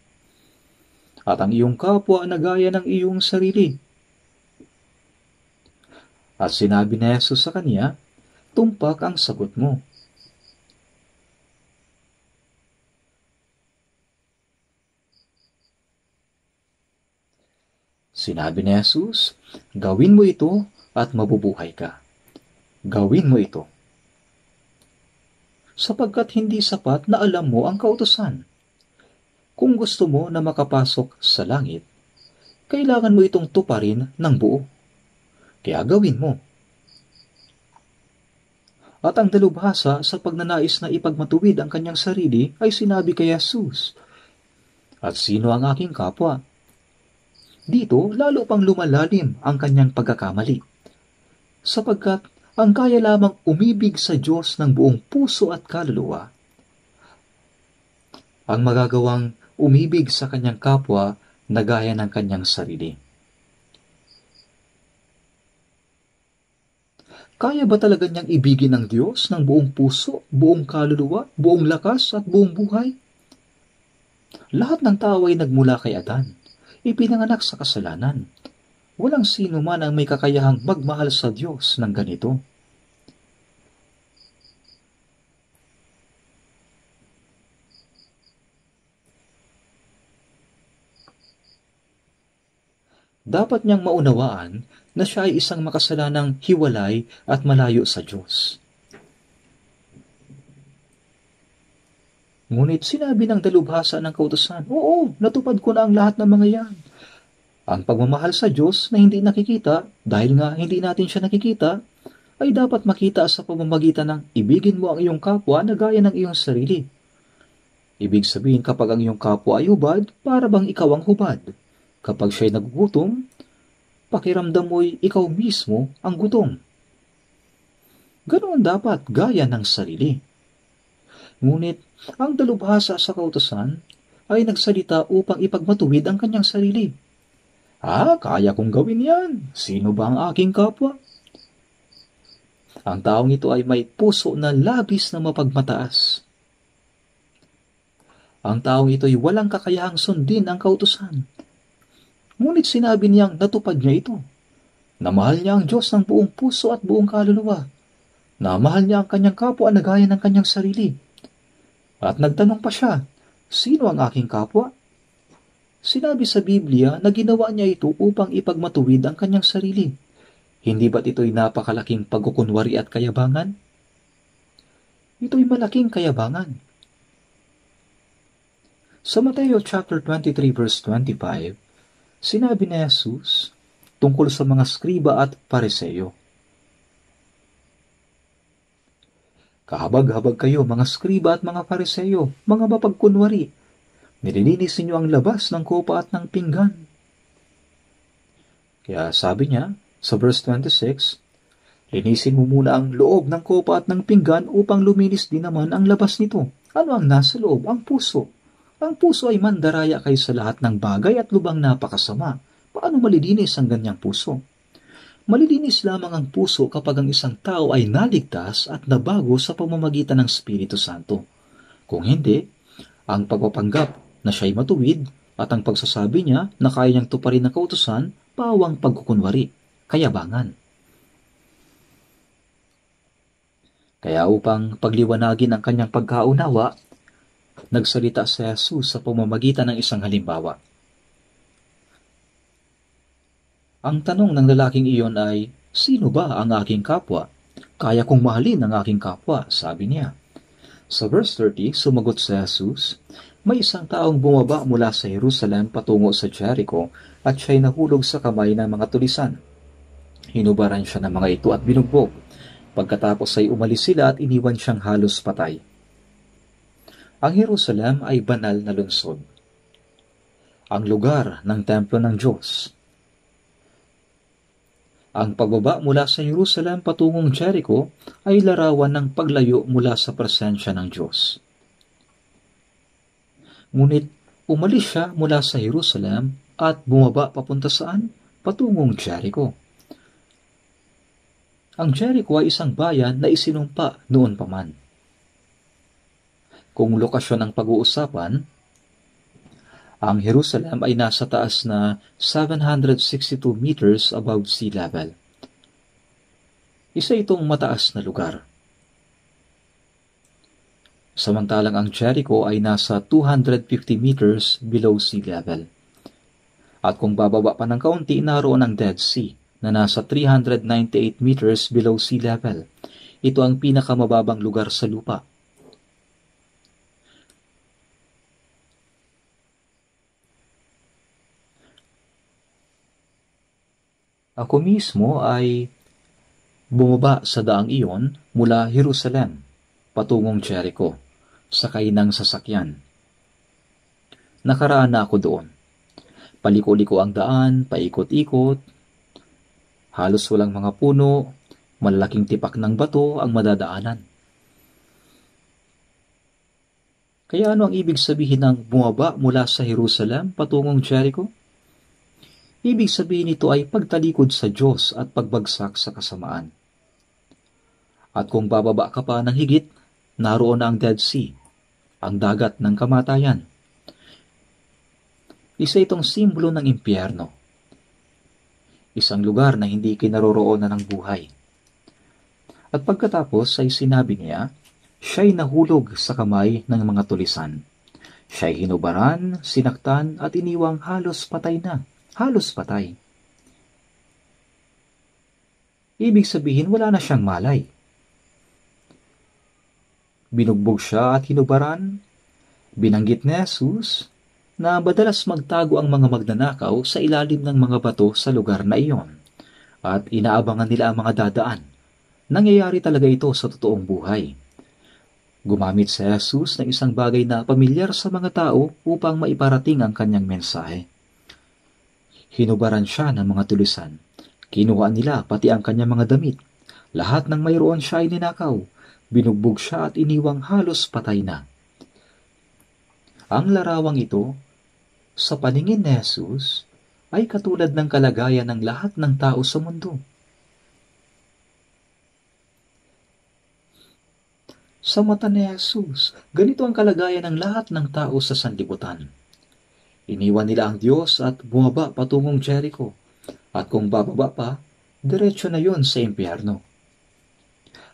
Speaker 1: At ang iyong kapwa na gaya ng iyong sarili. At sinabi ni Jesus sa kanya, tumpak ang sagot mo. Sinabi ni Jesus, gawin mo ito at mabubuhay ka. Gawin mo ito. Sapagkat hindi sapat na alam mo ang kautusan. Kung gusto mo na makapasok sa langit, kailangan mo itong tuparin ng buo. Kaya gawin mo. At ang dalubhasa sa pagnanais na ipagmatuwid ang kanyang sarili ay sinabi kay Jesus, at sino ang aking kapwa? Dito, lalo pang lumalalim ang kanyang pagkakamali. Sapagkat ang kaya lamang umibig sa Diyos ng buong puso at kaluluwa, ang magagawang umibig sa kanyang kapwa na gaya ng kanyang sarili. Kaya ba talaga niyang ibigin ng Diyos ng buong puso, buong kaluluwa, buong lakas at buong buhay? Lahat ng tao ay nagmula kay Adan, ipinanganak sa kasalanan. Walang sino man ang may kakayahang magmahal sa Diyos ng ganito. Dapat niyang maunawaan na siya ay isang makasalanang hiwalay at malayo sa Diyos. Ngunit sinabi ng dalubhasa ng kautusan, oo, natupad ko na ang lahat ng mga yan. Ang pagmamahal sa Diyos na hindi nakikita, dahil nga hindi natin siya nakikita, ay dapat makita sa pamamagitan ng ibigin mo ang iyong kapwa na gaya ng iyong sarili. Ibig sabihin kapag ang iyong kapwa ay hubad, para bang ikaw ang hubad. Kapag siya'y nagugutom, pakiramdam mo'y ikaw mismo ang gutom. Ganoon dapat gaya ng sarili. Ngunit ang dalubhasa sa kautusan ay nagsalita upang ipagmatuwid ang kanyang sarili. Kaya kong gawin yan. Sino ba ang aking kapwa? Ang taong ito ay may puso na labis na mapagmataas. Ang taong ito ay walang kakayahang sundin ang kautusan. Ngunit sinabi niyang natupad niya ito. Namahal niya ang Diyos ng buong puso at buong kaluluwa. Namahal niya ang kanyang kapwa na gaya ng kanyang sarili. At nagtanong pa siya, sino ang aking kapwa? Sinabi sa Biblia na ginawa niya ito upang ipagmatuwid ang kanyang sarili. Hindi ba't ito'y napakalaking pagkukunwari at kayabangan? Ito'y malaking kayabangan. Sa Mateo chapter 23 verse 25, sinabi ni Jesus tungkol sa mga skriba at pariseyo. Kahabag-habag kayo, mga skriba at mga pariseyo, mga mapagkunwari. Nililinis ninyo ang labas ng kopa at ng pinggan. Kaya sabi niya, sa verse 26, linisin mo muna ang loob ng kopa at ng pinggan upang luminis din naman ang labas nito. Ano ang nasa loob? Ang puso. Ang puso ay mandaraya kay sa lahat ng bagay at lubang napakasama. Paano malilinis ang ganyang puso? Malilinis lamang ang puso kapag ang isang tao ay naligtas at nabago sa pamamagitan ng Espiritu Santo. Kung hindi, ang pagpapanggap na siya'y matuwid at ang pagsasabi niya na kaya niyang tuparin ang kautusan, pawang pagkukunwari, kayabangan. Kaya upang pagliwanagin ang kanyang pagkaunawa, nagsalita si Jesus sa pamamagitan ng isang halimbawa. Ang tanong ng lalaking iyon ay, "Sino ba ang aking kapwa? Kaya kong mahalin ang aking kapwa," sabi niya. Sa verse 30, sumagot si Jesus, "May isang taong bumaba mula sa Jerusalem patungo sa Jericho at siya'y nahulog sa kamay ng mga tulisan. Hinubaran siya ng mga ito at binugbog. Pagkatapos ay umalis sila at iniwan siyang halos patay." Ang Jerusalem ay banal na lungsod, ang lugar ng templo ng Diyos. Ang pagbaba mula sa Jerusalem patungong Jericho ay larawan ng paglayo mula sa presensya ng Diyos. Ngunit umalis siya mula sa Jerusalem at bumaba papunta saan? Patungong Jericho. Ang Jericho ay isang bayan na isinumpa noon pa man. Kung lokasyon ng pag-uusapan, ang Jerusalem ay nasa taas na 762 meters above sea level. Isa itong mataas na lugar. Samantalang ang Jericho ay nasa 250 meters below sea level. At kung bababa pa ng kaunti, naroon ang Dead Sea na nasa 398 meters below sea level. Ito ang pinakamababang lugar sa lupa. Ako mismo ay bumaba sa daang iyon mula Jerusalem patungong Jericho, sakay ng sasakyan. Nakaraan na ako doon. Paliko-liko ang daan, paikot-ikot, halos walang mga puno, malalaking tipak ng bato ang madadaanan. Kaya ano ang ibig sabihin ng bumaba mula sa Jerusalem patungong Jericho? Ibig sabihin nito ay pagtalikod sa Diyos at pagbagsak sa kasamaan. At kung bababa ka pa ng higit, naroon na ang Dead Sea, ang dagat ng kamatayan. Isa itong simbolo ng impyerno. Isang lugar na hindi kinaroroonan ng buhay. At pagkatapos ay sinabi niya, siya'y nahulog sa kamay ng mga tulisan. Siya'y hinubaran, sinaktan at iniwang halos patay na. Halos patay. Ibig sabihin wala na siyang malay. Binugbog siya at hinubaran. Binanggit ni Jesus na madalas magtago ang mga magnanakaw sa ilalim ng mga bato sa lugar na iyon at inaabangan nila ang mga dadaan. Nangyayari talaga ito sa totoong buhay. Gumamit si Jesus ng isang bagay na pamilyar sa mga tao upang maiparating ang kanyang mensahe. Hinubaran siya ng mga tulisan. Kinuha nila pati ang kanyang mga damit. Lahat ng mayroon siya ay ninakaw. Binugbog siya at iniwang halos patay na. Ang larawang ito, sa paningin ni Jesus, ay katulad ng kalagayan ng lahat ng tao sa mundo. Sa mata ni Jesus, ganito ang kalagayan ng lahat ng tao sa sanlibutan. Iniwan nila ang Diyos at bumaba patungong Jericho. At kung bababa pa, diretso na yon sa impyerno.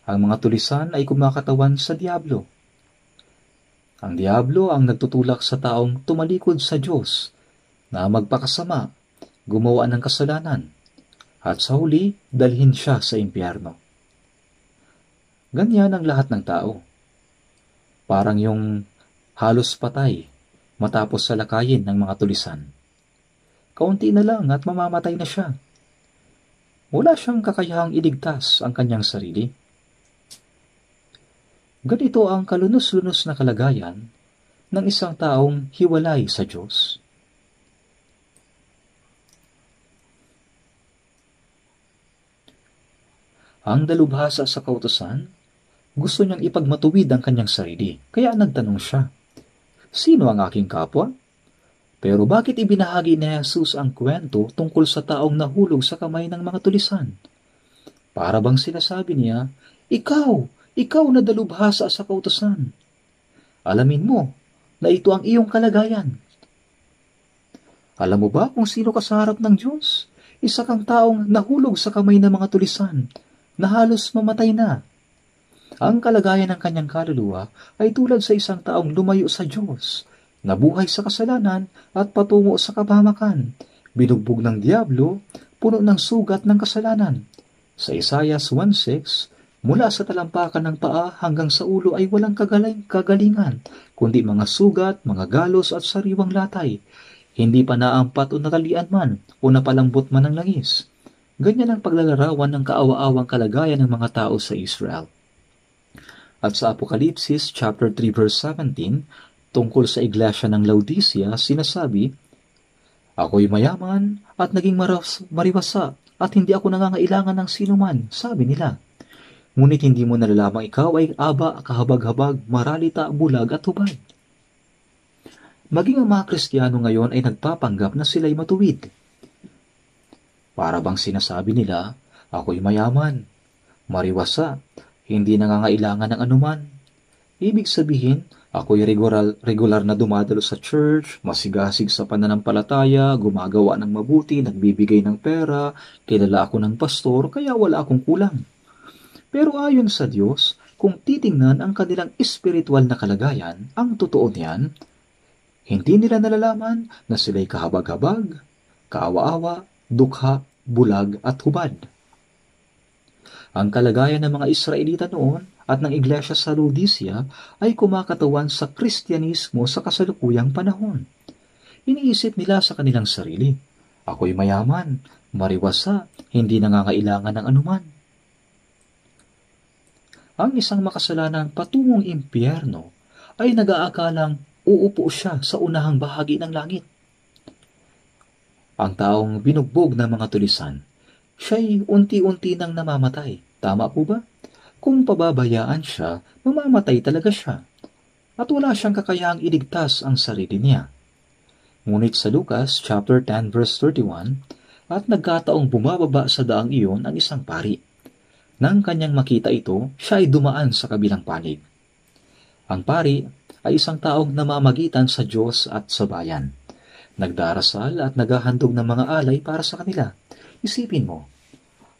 Speaker 1: Ang mga tulisan ay kumakatawan sa Diablo. Ang Diablo ang nagtutulak sa taong tumalikod sa Diyos na magpakasama, gumawa ng kasalanan, at sa huli, dalhin siya sa impyerno. Ganyan ang lahat ng tao. Parang yung halos patay matapos salakayin ng mga tulisan. Kaunti na lang at mamamatay na siya. Wala siyang kakayahang iligtas ang kanyang sarili. Ganito ang kalunos-lunos na kalagayan ng isang taong hiwalay sa Diyos. Ang dalubhasa sa kautusan, gusto niyang ipagmatuwid ang kanyang sarili, kaya nagtanong siya, "Sino ang aking kapwa?" Pero bakit ibinahagi ni Jesus ang kwento tungkol sa taong nahulog sa kamay ng mga tulisan? Para bang sinasabi niya, ikaw na dalubhasa sa kautusan. Alamin mo na ito ang iyong kalagayan. Alam mo ba kung sino ka sa harap ng Diyos? Isa kang taong nahulog sa kamay ng mga tulisan, na halos mamatay na. Ang kalagayan ng kanyang kaluluwa ay tulad sa isang taong lumayo sa Diyos, nabuhay sa kasalanan at patungo sa kapahamakan, binugbog ng diablo, puno ng sugat ng kasalanan. Sa Isaias 1:6, mula sa talampakan ng paa hanggang sa ulo ay walang kagalingan, kundi mga sugat, mga galos at sariwang latay. Hindi pa naampat o natalian man o napalambot man ng langis. Ganyan ang paglalarawan ng kaawa-awang kalagayan ng mga tao sa Israel. At sa Apokalipsis chapter 3 verse 17, tungkol sa iglesia ng Laodicea, sinasabi, "Ako'y mayaman at naging mariwasa at hindi ako nangangailangan ng sinuman," sabi nila. Ngunit hindi mo nalalamang ikaw ay aba, kahabag-habag, maralita, bulag at hubad. Maging ang mga Kristiyano ngayon ay nagpapanggap na sila'y matuwid. Para bang sinasabi nila, "Ako'y mayaman, mariwasa, hindi nangangailangan ng anuman." Ibig sabihin, ako'y regular na dumadalo sa church, masigasig sa pananampalataya, gumagawa ng mabuti, nagbibigay ng pera, kilala ako ng pastor, kaya wala akong kulang. Pero ayon sa Diyos, kung titingnan ang kanilang espiritual na kalagayan, ang totoo niyan, hindi nila nalalaman na sila'y kahabag-habag, kaawa-awa, dukha, bulag at hubad. Ang kalagayan ng mga Israelita noon at ng iglesia sa Laodicea ay kumakatawan sa Kristyanismo sa kasalukuyang panahon. Iniisip nila sa kanilang sarili, "Ako'y mayaman, mariwasa, hindi nangangailangan ng anuman." Ang isang makasalanang patungong impyerno ay nag-aakalang uupo siya sa unahang bahagi ng langit. Ang taong binugbog ng mga tulisan, siya'y unti-unti nang namamatay. Tama po ba? Kung pababayaan siya, mamamatay talaga siya. At wala siyang kakayahang iligtas ang sarili niya. Ngunit sa Lucas chapter 10 verse 31, at nagkataong bumababa sa daang iyon ang isang pari. Nang kanyang makita ito, siya ay dumaan sa kabilang panig. Ang pari ay isang taong namamagitan sa Diyos at sa bayan. Nagdarasal at naghahandog ng mga alay para sa kanila. Isipin mo,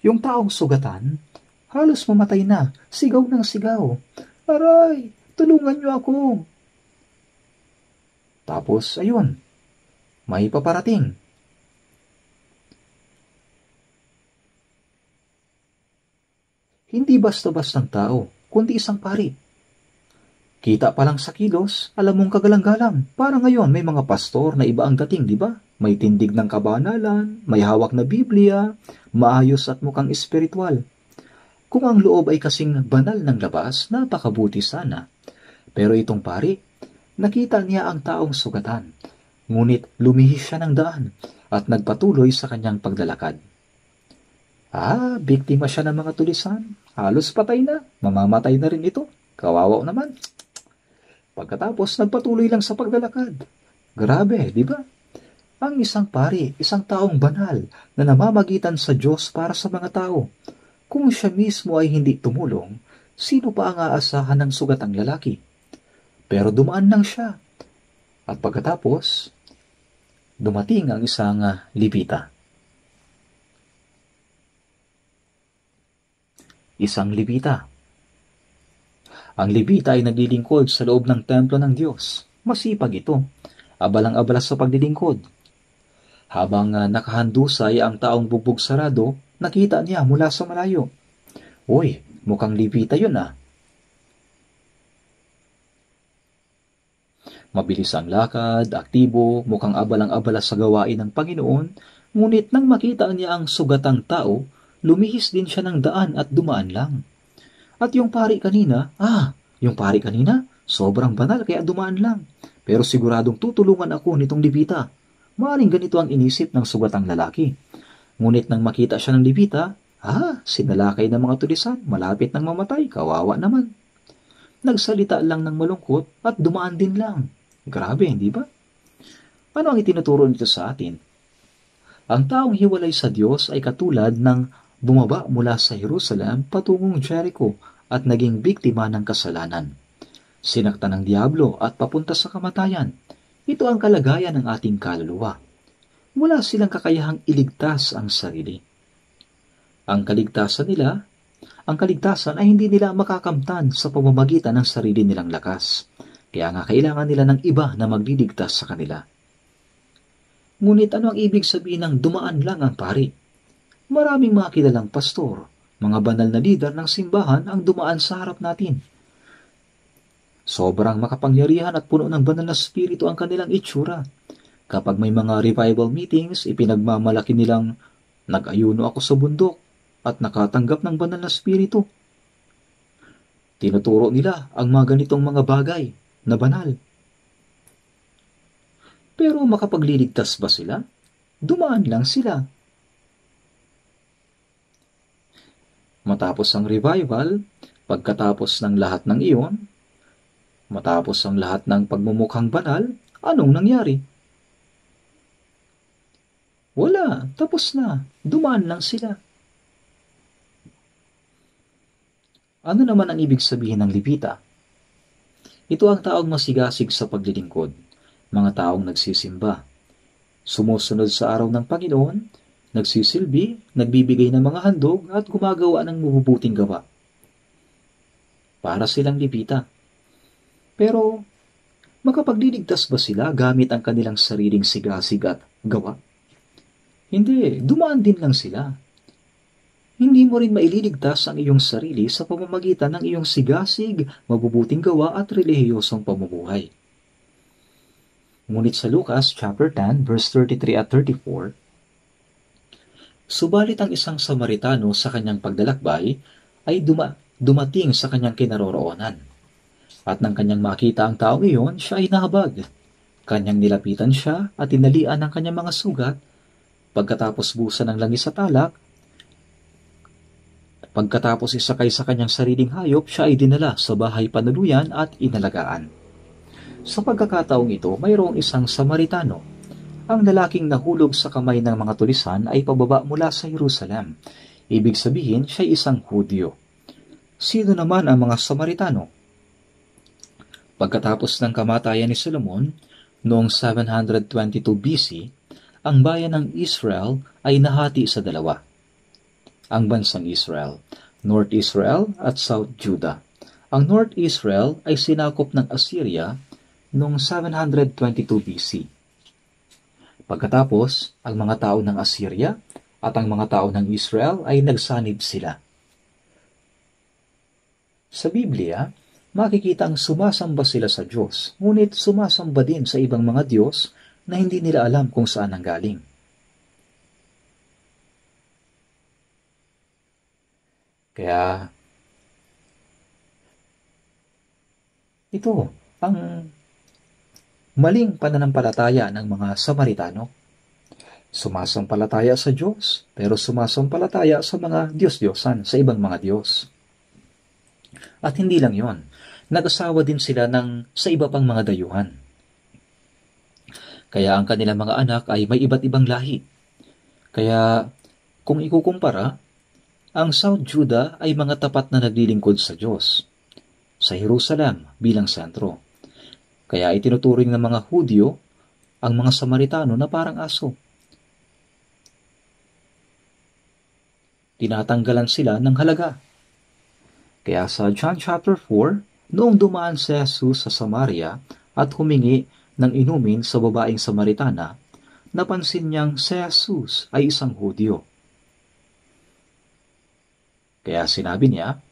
Speaker 1: yung taong sugatan, halos mamatay na, sigaw ng sigaw, "Aray, tulungan niyo ako!" Tapos, ayun, may paparating. Hindi basta-bastang tao, kundi isang pari. Kita pa lang sa kilos, alam mong kagalang-galang. Para ngayon, may mga pastor na iba ang dating, di ba? May tindig ng kabanalan, may hawak na Biblia, maayos at mukhang espiritual. Kung ang loob ay kasing banal ng labas, napakabuti sana. Pero itong pari, nakita niya ang taong sugatan. Ngunit lumihis siya ng daan at nagpatuloy sa kanyang paglalakad. Biktima siya ng mga tulisan. Halos patay na. Mamamatay na rin ito. Kawawa naman. Pagkatapos, nagpatuloy lang sa paglalakad. Grabe, di ba? Ang isang pari, isang taong banal na namamagitan sa Diyos para sa mga tao. Kung siya mismo ay hindi tumulong, sino pa ang aasahan ng sugatang lalaki? Pero dumaan lang siya. At pagkatapos, dumating ang isang Levita. Isang Levita. Ang Levita ay naglilingkod sa loob ng templo ng Diyos. Masipag ito. Abalang-abala sa paglilingkod. Habang nakahandusay ang taong bugbog sarado, nakita niya mula sa malayo. "Uy, mukhang Levita yun ah." Mabilis ang lakad, aktibo, mukhang abalang-abala sa gawain ng Panginoon, ngunit nang makita niya ang sugatang tao, lumihis din siya ng daan at dumaan lang. At yung pari kanina, sobrang banal kaya dumaan lang. Pero siguradong tutulungan ako nitong Levita. Maaring ganito ang inisip ng sugatang lalaki. Ngunit nang makita siya ng Levita, sinalakay ng mga tulisan, malapit nang mamatay, kawawa naman. Nagsalita lang ng malungkot at dumaan din lang. Grabe, hindi ba? Ano ang itinuturo nito sa atin? Ang taong hiwalay sa Diyos ay katulad ng bumaba mula sa Jerusalem patungong Jericho at naging biktima ng kasalanan. Sinaktan ng diablo at papunta sa kamatayan. Ito ang kalagayan ng ating kaluluwa. Wala silang kakayahang iligtas ang sarili. Ang kaligtasan nila Ang kaligtasan ay hindi nila makakamtan sa pamamagitan ng sarili nilang lakas. Kaya nga kailangan nila ng iba na magliligtas sa kanila. Ngunit ano ang ibig sabihin ng dumaan lang ang pari? Maraming mga kilalang pastor, mga banal na lider ng simbahan ang dumaan sa harap natin. Sobrang makapangyarihan at puno ng banal na spirito ang kanilang itsura. Kapag may mga revival meetings, ipinagmamalaki nilang nag-ayuno ako sa bundok at nakatanggap ng banal na spirito. Tinuturo nila ang mga ganitong mga bagay na banal. Pero makapagliligtas ba sila? Dumaan lang sila. Matapos ang revival, pagkatapos ng lahat ng iyon, matapos ang lahat ng pagmumukhang banal, anong nangyari? Wala, tapos na. Dumaan lang sila. Ano naman ang ibig sabihin ng Levita? Ito ang taong masigasig sa paglilingkod, mga taong nagsisimba, sumusunod sa araw ng Panginoon, nagsisilbi, nagbibigay ng mga handog at gumagawa ng mabubuting gawa. Para silang Levita. Pero, makapagliligtas ba sila gamit ang kanilang sariling sigasig at gawa? Hindi, dumaan din lang sila. Hindi mo rin maililigtas ang iyong sarili sa pamamagitan ng iyong sigasig, mabubuting gawa at relihiyosong pamumuhay. Ngunit sa Lucas chapter 10, verse 33 at 34, subalit ang isang Samaritano sa kanyang paglalakbay ay dumating sa kanyang kinaroroonan. At nang kanyang makita ang taong iyon, siya ay nahabag. Kanyang nilapitan siya at tinalian ang kanyang mga sugat. Pagkatapos busan ng langis at alak, pagkatapos isakay sa kanyang sariling hayop, siya ay dinala sa bahay panuluyan at inalagaan. Sa pagkakataong ito, mayroong isang Samaritano. Ang lalaking nahulog sa kamay ng mga tulisan ay pababa mula sa Jerusalem. Ibig sabihin, siya ay isang Hudyo. Sino naman ang mga Samaritano? Pagkatapos ng kamatayan ni Solomon, noong 722 BC, ang bayan ng Israel ay nahati sa dalawa. Ang bansang Israel, North Israel at South Judah. Ang North Israel ay sinakop ng Assyria noong 722 BC. Pagkatapos, ang mga tao ng Assyria at ang mga tao ng Israel ay nagsanib sila. Sa Biblia, makikita ang sumasamba sila sa Diyos, ngunit sumasamba din sa ibang mga Diyos na hindi nila alam kung saan ang galing. Kaya, ito ang maling pananampalataya ng mga Samaritano. Sumasampalataya sa Diyos, pero sumasampalataya sa mga Diyos-Diyosan, sa ibang mga Diyos. At hindi lang yon, nag-asawa din sila sa iba pang mga dayuhan. Kaya ang kanilang mga anak ay may iba't ibang lahi. Kaya kung ikukumpara, ang South Judah ay mga tapat na naglilingkod sa Diyos, sa Jerusalem bilang sentro. Kaya itinuturing ng mga Hudyo ang mga Samaritano na parang aso. Tinatanggalan sila ng halaga. Kaya sa John chapter 4, noong dumaan si Jesus sa Samaria at humingi ng inumin sa babaeng Samaritana, napansin niyang si Jesus ay isang Hudyo. Kaya sinabi niya,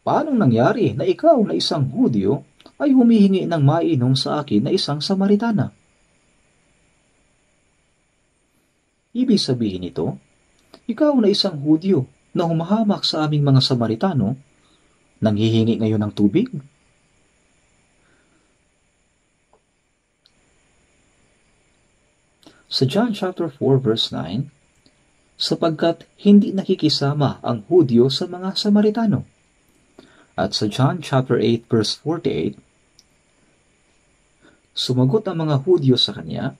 Speaker 1: "Paanong nangyari na ikaw na isang Hudyo ay humihingi ng mainom sa akin na isang Samaritana?" Ibig sabihin nito, ikaw na isang Hudyo na humahamak sa aming mga Samaritano, nanghihingi ngayon ng tubig? Sa John chapter 4 verse 9, sapagkat hindi nakikisama ang Hudyo sa mga Samaritano. At sa John chapter 8 verse 48, sumagot ang mga Hudyo sa kanya,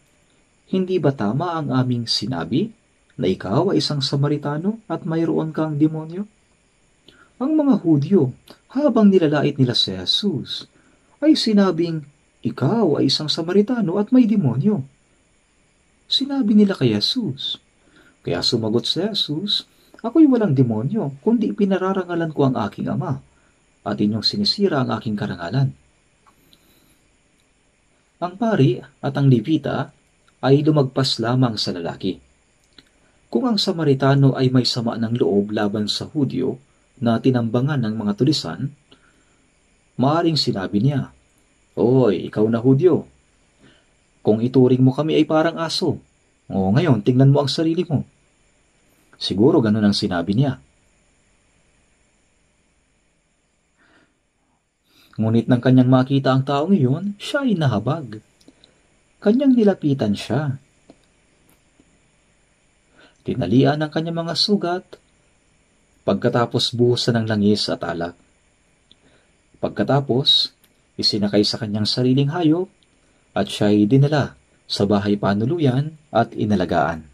Speaker 1: "Hindi ba tama ang aming sinabi na ikaw ay isang Samaritano at mayroon kang demonyo?" Ang mga Hudyo, habang nilalait nila si Jesus, ay sinabing, "Ikaw ay isang Samaritano at may demonyo." Sinabi nila kay Jesus. Kaya sumagot si Jesus, Ako'y walang demonyo, kundi pinararangalan ko ang aking ama, at inyong sinisira ang aking karangalan. Ang pari at ang Levita ay lumagpas lamang sa lalaki. Kung ang Samaritano ay may sama ng loob laban sa Hudyo na tinambangan ng mga tulisan, maaring sinabi niya, "Oy, ikaw na Hudyo, kung ituring mo kami ay parang aso, o ngayon tingnan mo ang sarili mo." Siguro ganun ang sinabi niya. Ngunit nang kanyang makita ang taong iyon, siya ay nahabag. Kanyang nilapitan siya. Tinalian ang kanyang mga sugat, pagkatapos buhusan ng langis at alak. Pagkatapos, isinakay sa kanyang sariling hayop, at siya ay dinala sa bahay panuluyan at inalagaan.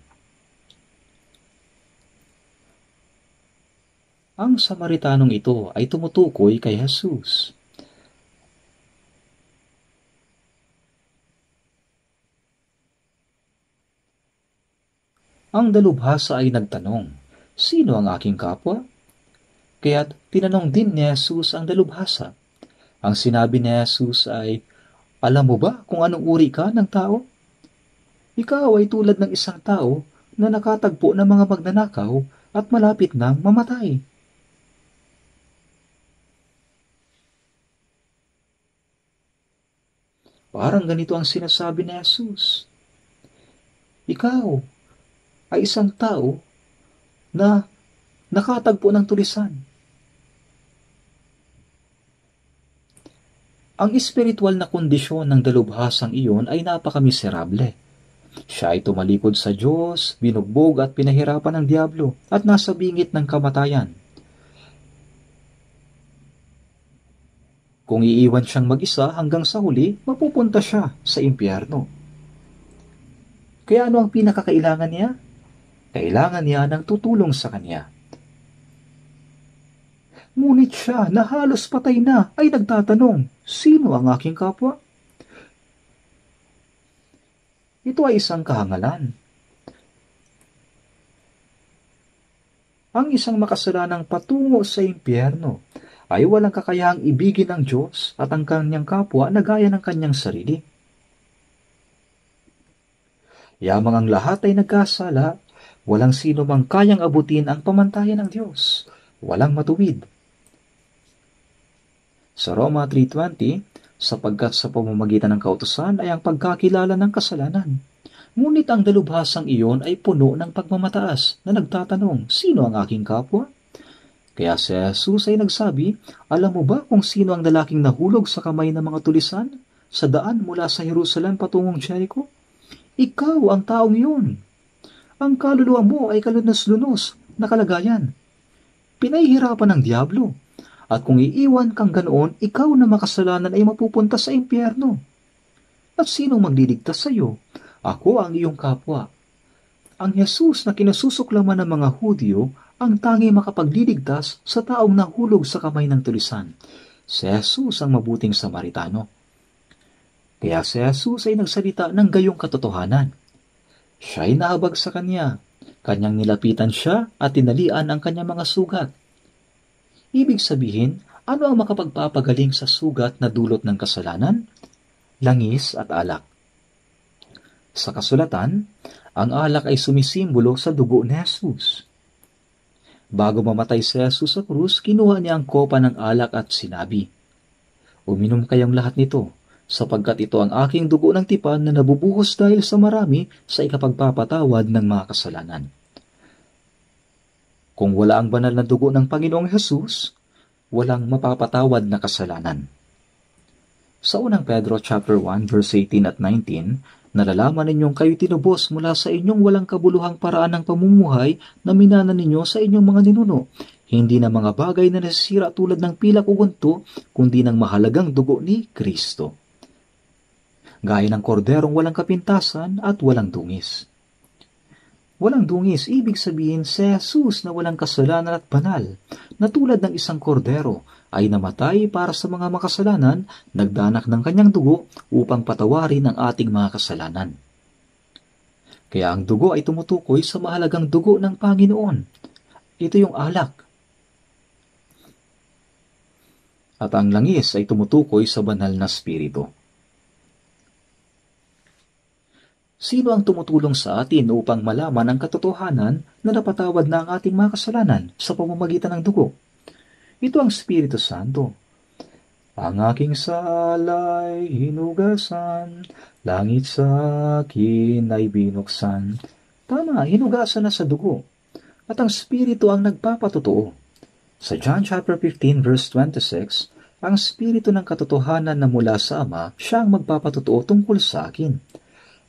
Speaker 1: Ang Samaritanong ito ay tumutukoy kay Jesus. Ang dalubhasa ay nagtanong, "Sino ang aking kapwa?" Kaya't tinanong din ni Jesus ang dalubhasa. Ang sinabi ni Jesus ay, "Alam mo ba kung anong uri ka ng tao? Ikaw ay tulad ng isang tao na nakatagpo ng mga magnanakaw at malapit nang mamatay." Parang ganito ang sinasabi ni Jesus. Ikaw ay isang tao na nakatagpo ng tulisan. Ang espiritual na kondisyon ng dalubhasang iyon ay napakamiserable. Siya ay tumalikod sa Diyos, binugbog at pinahirapan ng diablo at nasa bingit ng kamatayan. Kung iiwan siyang mag-isa hanggang sa huli, mapupunta siya sa impyerno. Kaya ano ang pinakakailangan niya? Kailangan niya ng tutulong sa kanya. Ngunit siya na halos patay na ay nagtatanong, "Sino ang aking kapwa?" Ito ay isang kahangalan. Ang isang makasalanang patungo sa impyerno ay walang kakayahang ibigin ng Diyos at ang kanyang kapwa na gaya ng kanyang sarili. Yamang ang lahat ay nagkasala, walang sino mang kayang abutin ang pamantayan ng Diyos. Walang matuwid. Sa Roma 3:20, sapagkat sa pamamagitan ng kautusan ay ang pagkakilala ng kasalanan. Ngunit ang dalubhasang iyon ay puno ng pagmamataas na nagtatanong, "Sino ang aking kapwa?" Kaya si Jesus ay nagsabi, "Alam mo ba kung sino ang lalaking nahulog sa kamay ng mga tulisan sa daan mula sa Jerusalem patungong Jericho? Ikaw ang taong iyon. Ang kaluluwa mo ay kalunos-lunos na kalagayan. Pinahihirapan ng diablo. At kung iiwan kang ganoon, ikaw na makasalanan ay mapupunta sa impyerno. At sinong magliligtas sa iyo? Ako ang iyong kapwa." Ang Jesus na kinususuklaman ng mga Hudyo ang tanging makapagliligtas sa taong nahulog sa kamay ng tulisan. Si Jesus ang mabuting Samaritano. Kaya si Jesus ay nagsalita ng gayong katotohanan. Siya ay nahabag sa kanya. Kanyang nilapitan siya at tinalian ang kanyang mga sugat. Ibig sabihin, ano ang makapagpapagaling sa sugat na dulot ng kasalanan? Langis at alak. Sa kasulatan, ang alak ay sumisimbolo sa dugo ni Jesus. Bago mamatay si Jesus sa krus, kinuha niya ang kopa ng alak at sinabi, "Uminom kayong lahat nito, sapagkat ito ang aking dugo ng tipan na nabubuhos dahil sa marami sa ikapagpapatawad ng mga kasalanan." Kung wala ang banal na dugo ng Panginoong Jesus, walang mapapatawad na kasalanan. Sa unang Pedro chapter 1 verse 18 at 19, nalalaman ninyong kayo tinubos mula sa inyong walang kabuluhang paraan ng pamumuhay na minana ninyo sa inyong mga ninuno, hindi na mga bagay na nasisira tulad ng pilak o gunto, kundi ng mahalagang dugo ni Kristo. Gaya ng korderong walang kapintasan at walang dungis. Walang dungis, ibig sabihin si Jesus na walang kasalanan at banal, na tulad ng isang kordero, ay namatay para sa mga makasalanan, nagdanak ng kanyang dugo upang patawarin ang ating mga kasalanan. Kaya ang dugo ay tumutukoy sa mahalagang dugo ng Panginoon. Ito yung alak. At ang langis ay tumutukoy sa banal na spirito. Sino ang tumutulong sa atin upang malaman ang katotohanan na napatawad na ang ating mga kasalanan sa pamamagitan ng dugo? Ito ang Espiritu Santo. Ang aking sala'y hinugasan, langit sa akin ay binuksan. Tama, hinugasan na sa dugo. At ang Espiritu ang nagpapatotoo. Sa John chapter 15 verse 26, ang Espiritu ng katotohanan na mula sa Ama, siya ang magpapatotoo tungkol sa akin.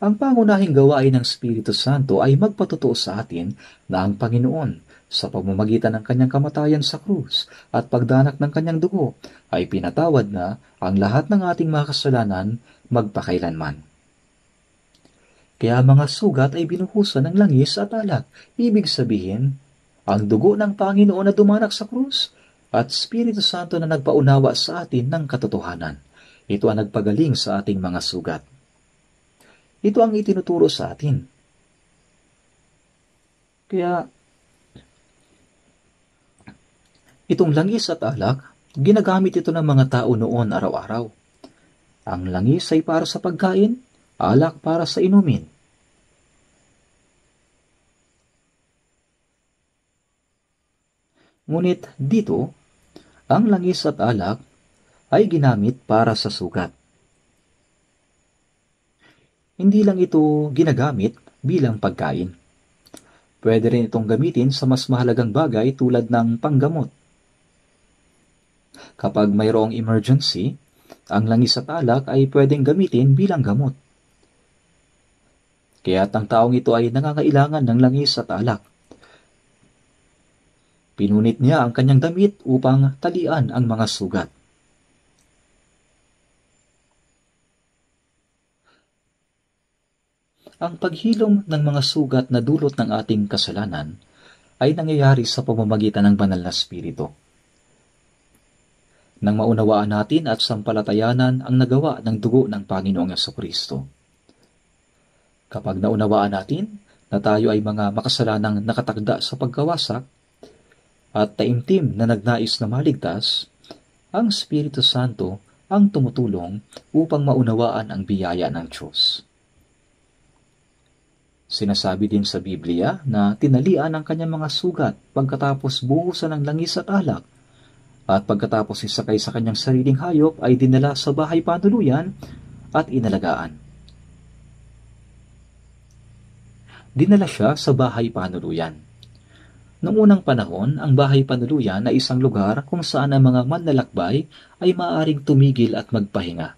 Speaker 1: Ang pangunahing gawain ng Espiritu Santo ay magpatotoo sa atin na ang Panginoon, sa pamamagitan ng kanyang kamatayan sa krus at pagdanak ng kanyang dugo, ay pinatawad na ang lahat ng ating mga kasalanan magpakailanman. Kaya mga sugat ay binuhusan ng langis at alak. Ibig sabihin, ang dugo ng Panginoon na dumanak sa krus at Espiritu Santo na nagpaunawa sa atin ng katotohanan. Ito ang nagpagaling sa ating mga sugat. Ito ang itinuturo sa atin. Kaya, itong langis at alak, ginagamit ito ng mga tao noon araw-araw. Ang langis ay para sa pagkain, alak para sa inumin. Ngunit dito, ang langis at alak ay ginamit para sa sugat. Hindi lang ito ginagamit bilang pagkain. Pwede rin itong gamitin sa mas mahalagang bagay tulad ng panggamot. Kapag mayroong emergency, ang langis at alak ay pwedeng gamitin bilang gamot. Kaya't ang taong ito ay nangangailangan ng langis at alak. Pinunit niya ang kanyang damit upang talian ang mga sugat. Ang paghilom ng mga sugat na dulot ng ating kasalanan ay nangyayari sa pamamagitan ng banal na spirito. Nang maunawaan natin at sampalatayanan ang nagawa ng dugo ng Panginoong Jesucristo. Kapag naunawaan natin na tayo ay mga makasalanang nakatakda sa pagkawasak at taimtim na nagnais na maligtas, ang Espiritu Santo ang tumutulong upang maunawaan ang biyaya ng Diyos. Sinasabi din sa Biblia na tinalian ang kanyang mga sugat pagkatapos buhusan ng langis at alak, at pagkatapos isakay sa kanyang sariling hayop ay dinala sa bahay panuluyan at inalagaan. Dinala siya sa bahay panuluyan. Noong unang panahon, ang bahay panuluyan ay isang lugar kung saan ang mga manlalakbay ay maaaring tumigil at magpahinga.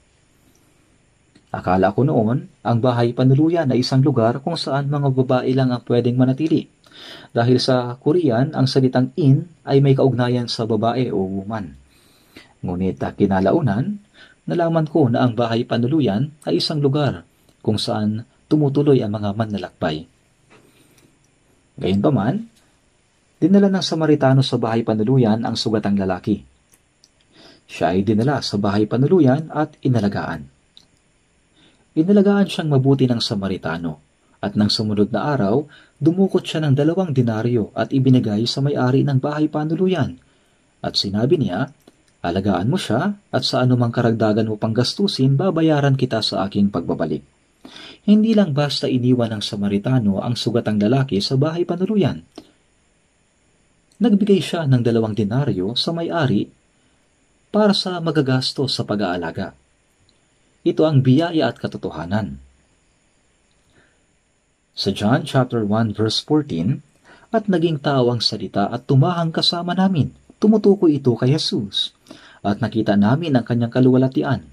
Speaker 1: Akala ko noon, ang bahay panuluyan ay isang lugar kung saan mga babae lang ang pwedeng manatili. Dahil sa Korean, ang salitang in ay may kaugnayan sa babae o woman. Ngunit kinalaunan, nalaman ko na ang bahay panuluyan ay isang lugar kung saan tumutuloy ang mga manlalakbay. Gayunpaman, dinala ng Samaritano sa bahay panuluyan ang sugatang lalaki. Siya ay dinala sa bahay panuluyan at inalagaan. Inalagaan siyang mabuti ng Samaritano, at nang sumunod na araw, dumukot siya ng 2 denaryo at ibinigay sa may-ari ng bahay panuluyan. At sinabi niya, alagaan mo siya at sa anumang karagdagan mo pang gastusin, babayaran kita sa aking pagbabalik. Hindi lang basta iniwan ng Samaritano ang sugatang lalaki sa bahay panuluyan. Nagbigay siya ng 2 denaryo sa may-ari para sa magagasto sa pag-aalaga. Ito ang biyaya at katotohanan. Sa John chapter 1 verse 14, at naging tao ang salita at tumahang kasama namin. Tumutukoy ito kay Jesus. At nakita namin ang kanyang kaluwalhatian.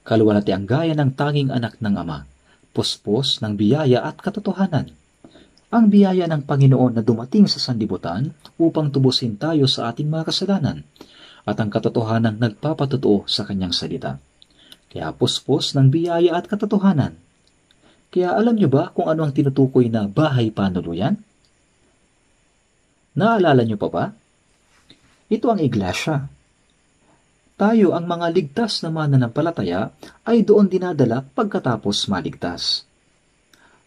Speaker 1: Kaluwalhatiang gaya ng tanging anak ng Ama. Puspos ng biyaya at katotohanan. Ang biyaya ng Panginoon na dumating sa sanlibutan upang tubusin tayo sa ating mga kasalanan. At ang katotohanan nagpapatotoo sa kanyang salita. Kaya puspos ng biyaya at katotohanan. Kaya alam niyo ba kung ano ang tinutukoy na bahay panuluyan? Naalala niyo pa ba? Ito ang iglesia. Tayo ang mga ligtas na mananampalataya ay doon dinadala pagkatapos maligtas.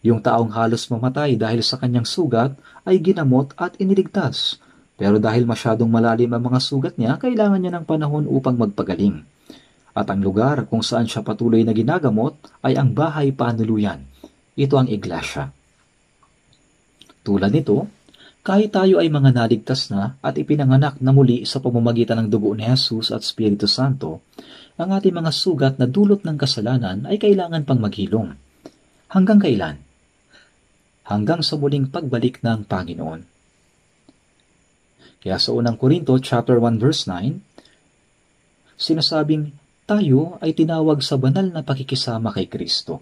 Speaker 1: Yung taong halos mamatay dahil sa kanyang sugat ay ginamot at iniligtas. Pero dahil masyadong malalim ang mga sugat niya, kailangan niya ng panahon upang magpagaling. At ang lugar kung saan siya patuloy na ginagamot ay ang bahay panuluyan. Ito ang iglesia. Tulad nito, kahit tayo ay mga naligtas na at ipinanganak na muli sa pamamagitan ng dugo ni Jesus at Espiritu Santo, ang ating mga sugat na dulot ng kasalanan ay kailangan pang maghilom. Hanggang kailan? Hanggang sa muling pagbalik ng Panginoon. Kaya sa unang Korinto chapter 1 verse 9, sinasabing tayo ay tinawag sa banal na pakikisama kay Kristo.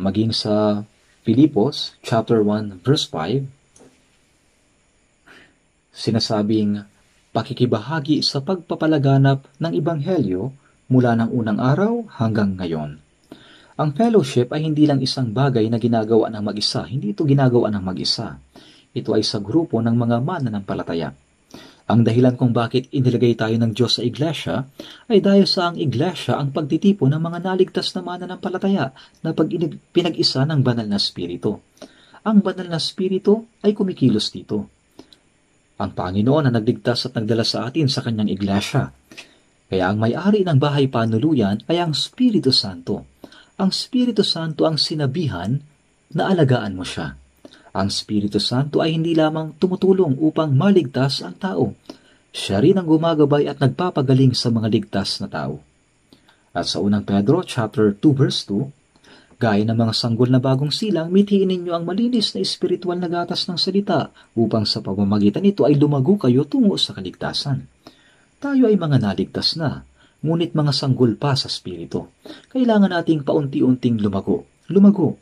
Speaker 1: Maging sa Filipos chapter 1 verse 5, sinasabing pakikibahagi sa pagpapalaganap ng Ebanghelyo mula ng unang araw hanggang ngayon. Ang fellowship ay hindi lang isang bagay na ginagawa ng mag-isa. Hindi ito ginagawa ng mag-isa. Ito ay sa grupo ng mga mananampalataya. Ang dahilan kung bakit inilagay tayo ng Diyos sa iglesia ay dahil sa ang iglesia ang pagtitipon ng mga naligtas na mananampalataya na pinag-isa ng banal na spirito. Ang banal na spirito ay kumikilos dito. Ang Panginoon na nagligtas at nagdala sa atin sa kanyang iglesia. Kaya ang may-ari ng bahay panuluyan ay ang Espiritu Santo. Ang Espiritu Santo ang sinabihan na alagaan mo siya. Ang Espiritu Santo ay hindi lamang tumutulong upang maligtas ang tao. Siya rin ang gumagabay at nagpapagaling sa mga ligtas na tao. At sa unang Pedro chapter 2 verse 2, gaya ng mga sanggol na bagong silang, mithiin ninyo ang malinis na espiritual na gatas ng salita upang sa pamamagitan nito ay lumago kayo tungo sa kaligtasan. Tayo ay mga naligtas na, ngunit mga sanggol pa sa spirito. Kailangan nating paunti-unting lumago. Lumago.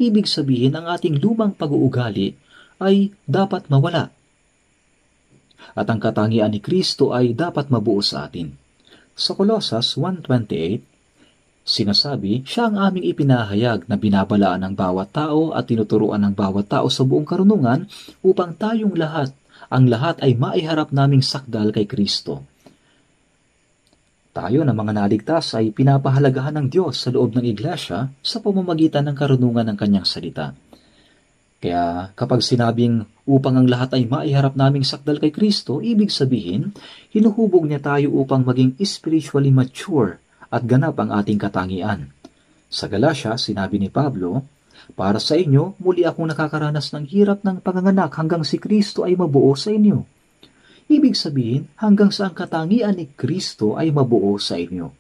Speaker 1: Ibig sabihin, ang ating lumang pag-uugali ay dapat mawala. At ang katangian ni Kristo ay dapat mabuo sa atin. Sa Colossus 1:28, sinasabi, siya ang aming ipinahayag na binabalaan ng bawat tao at tinuturuan ng bawat tao sa buong karunungan upang tayong lahat, ang lahat ay maiharap naming sakdal kay Kristo. Tayo na mga naligtas ay pinapahalagahan ng Diyos sa loob ng iglesia sa pamamagitan ng karunungan ng kanyang salita. Kaya kapag sinabing upang ang lahat ay maiharap naming sakdal kay Kristo, ibig sabihin, hinuhubog niya tayo upang maging spiritually mature at ganap ang ating katangian. Sa Galatia, sinabi ni Pablo, para sa inyo, muli akong nakakaranas ng hirap ng panganganak hanggang si Kristo ay mabuo sa inyo. Ibig sabihin, hanggang sa ang katangian ni Kristo ay mabuo sa inyo.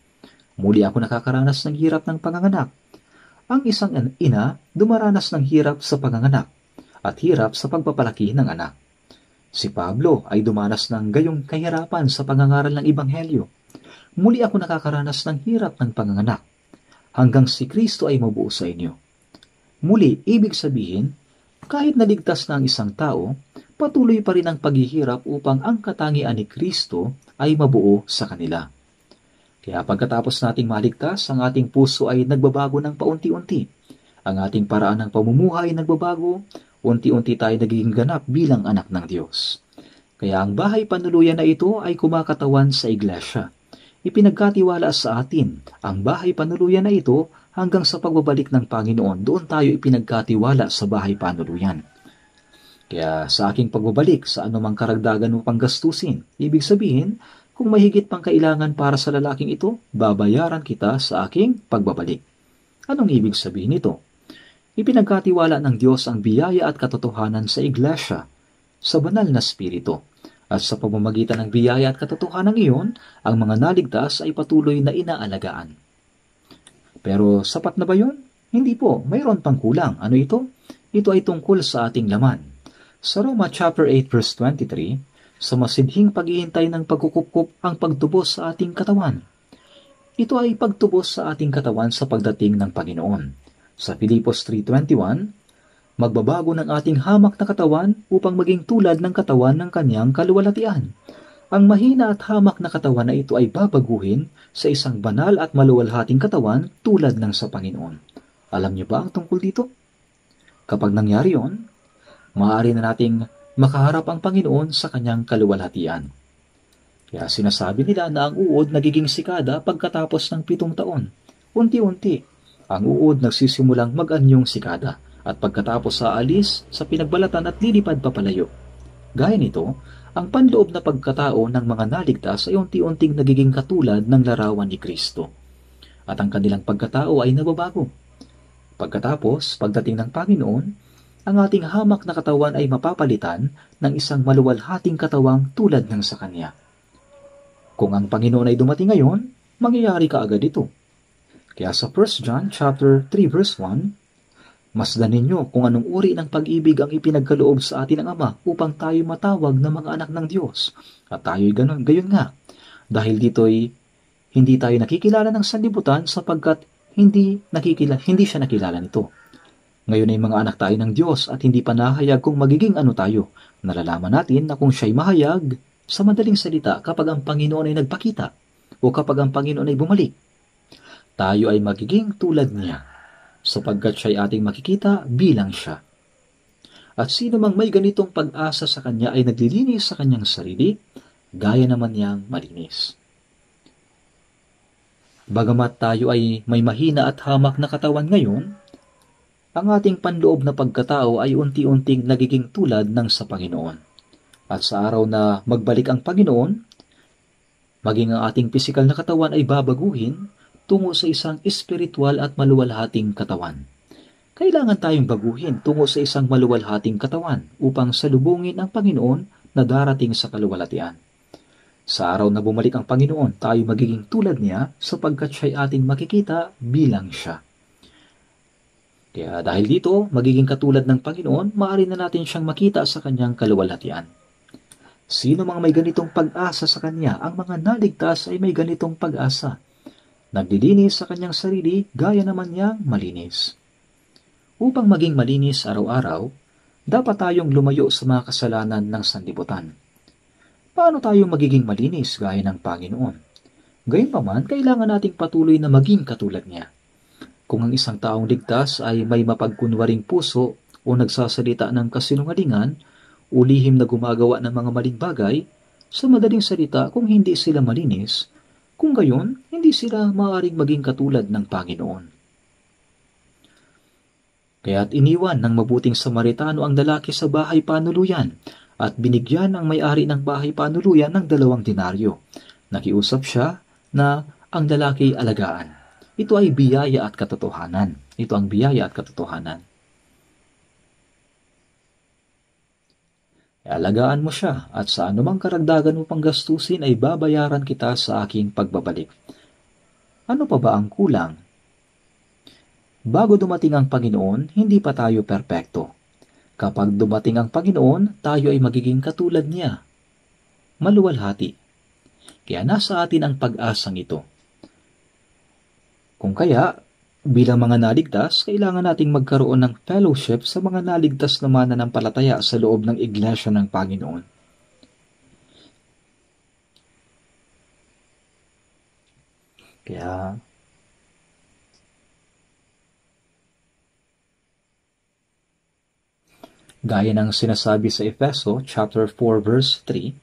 Speaker 1: Muli ako nakakaranas ng hirap ng panganganak. Ang isang ina dumaranas ng hirap sa panganganak at hirap sa pagpapalaki ng anak. Si Pablo ay dumanas ng gayong kahirapan sa pangangaral ng Ebanghelyo. Muli ako nakakaranas ng hirap ng panganganak hanggang si Kristo ay mabuo sa inyo. Muli, ibig sabihin, kahit naligtas na ang isang tao, patuloy pa rin ang paghihirap upang ang katangian ni Kristo ay mabuo sa kanila. Kaya pagkatapos nating maligtas, ang ating puso ay nagbabago ng paunti-unti. Ang ating paraan ng pamumuhay ay nagbabago, unti-unti tayo nagiging ganap bilang anak ng Diyos. Kaya ang bahay panuluyan na ito ay kumakatawan sa iglesia. Ipinagkatiwala sa atin ang bahay panuluyan na ito hanggang sa pagbabalik ng Panginoon. Doon tayo ipinagkatiwala sa bahay panuluyan. Kaya sa aking pagbabalik sa anumang karagdagan upang gastusin, ibig sabihin, kung mahigit pang kailangan para sa lalaking ito, babayaran kita sa aking pagbabalik. Anong ibig sabihin nito? Ipinagkatiwala ng Diyos ang biyaya at katotohanan sa iglesia, sa banal na spirito. At sa pamamagitan ng biyaya at katotohanan iyon, ang mga naligtas ay patuloy na inaalagaan. Pero sapat na ba yun? Hindi po, mayroon pang kulang. Ano ito? Ito ay tungkol sa ating laman. Sa Roma chapter 8 verse 23, sa masidhing paghihintay ng pagkukupkup ang pagtubos sa ating katawan. Ito ay pagtubos sa ating katawan sa pagdating ng Panginoon. Sa Filipos 3:21, magbabago ng ating hamak na katawan upang maging tulad ng katawan ng kanyang kaluwalhatian. Ang mahina at hamak na katawan na ito ay babaguhin sa isang banal at maluwalhating katawan tulad ng sa Panginoon. Alam niyo ba ang tungkol dito? Kapag nangyari yon, maaari na nating makaharap ang Panginoon sa kanyang kaluwalhatian. Kaya sinasabi nila na ang uod nagiging sikada pagkatapos ng 7 taon. Unti-unti, ang uod nagsisimulang mag-anyong sikada at pagkatapos sa alis sa pinagbalatan at lilipad papalayo. Gaya nito, ang panloob na pagkatao ng mga naligtas ay unti-unting nagiging katulad ng larawan ni Kristo. At ang kanilang pagkatao ay nababago. Pagkatapos, pagdating ng Panginoon, ang ating hamak na katawan ay mapapalitan ng isang maluwalhating katawang tulad ng sa Kanya. Kung ang Panginoon ay dumating ngayon, mangyayari kaagad ito. Kaya sa 1 John chapter 3 verse 1, masdan ninyo kung anong uri ng pag-ibig ang ipinagkaloob sa atin ng Ama upang tayo matawag na mga anak ng Diyos. At tayo'y gayon nga. Dahil dito'y hindi tayo nakikilala ng sanlibutan sapagkat hindi siya nakilala nito. Ngayon ay mga anak tayo ng Diyos at hindi pa nahayag kung magiging ano tayo. Nalalaman natin na kung siya'y mahayag, sa madaling salita kapag ang Panginoon ay nagpakita o kapag ang Panginoon ay bumalik, tayo ay magiging tulad niya sapagkat siya'y ating makikita bilang siya. At sino mang may ganitong pag-asa sa Kanya ay naglilinis sa Kanyang sarili, gaya naman niyang malinis. Bagamat tayo ay may mahina at hamak na katawan ngayon, ang ating panloob na pagkatao ay unti-unting nagiging tulad ng sa Panginoon. At sa araw na magbalik ang Panginoon, maging ang ating pisikal na katawan ay babaguhin tungo sa isang espiritual at maluwalhating katawan. Kailangan tayong baguhin tungo sa isang maluwalhating katawan upang salubungin ang Panginoon na darating sa kaluwalhatian. Sa araw na bumalik ang Panginoon, tayo magiging tulad niya sapagkat siya'y ating makikita bilang siya. Kaya dahil dito, magiging katulad ng Panginoon, maaari na natin siyang makita sa kanyang kaluwalhatian. Sino mga may ganitong pag-asa sa Kanya? Ang mga naligtas ay may ganitong pag-asa. Naglilinis sa kanyang sarili, gaya naman niyang malinis. Upang maging malinis araw-araw, dapat tayong lumayo sa mga kasalanan ng sanlibutan. Paano tayo magiging malinis gaya ng Panginoon? Gayunpaman, kailangan nating patuloy na maging katulad niya. Kung ang isang taong ligtas ay may mapagkunwaring puso o nagsasalita ng kasinungalingan o lihim na gumagawa ng mga maling bagay, sa madaling salita, kung hindi sila malinis, kung gayon, hindi sila maaaring maging katulad ng Panginoon. Kaya't iniwan ng mabuting Samaritano ang lalaki sa bahay panuluyan at binigyan ang may-ari ng bahay panuluyan ng 2 denaryo. Nakiusap siya na ang lalaki alagaan. Ito ay biyaya at katotohanan. Ito ang biyaya at katotohanan. Alagaan mo siya at sa anumang karagdagan mo pang gastusin ay babayaran kita sa aking pagbabalik. Ano pa ba ang kulang? Bago dumating ang Panginoon, hindi pa tayo perpekto. Kapag dumating ang Panginoon, tayo ay magiging katulad niya. Maluwalhati. Kaya nasa atin ang pag-asang ito. Kung kaya, bilang mga naligtas, kailangan nating magkaroon ng fellowship sa mga naligtas na mananampalataya sa loob ng iglesia ng Panginoon. Kaya, gaya ng sinasabi sa Efeso chapter 4 verse 3,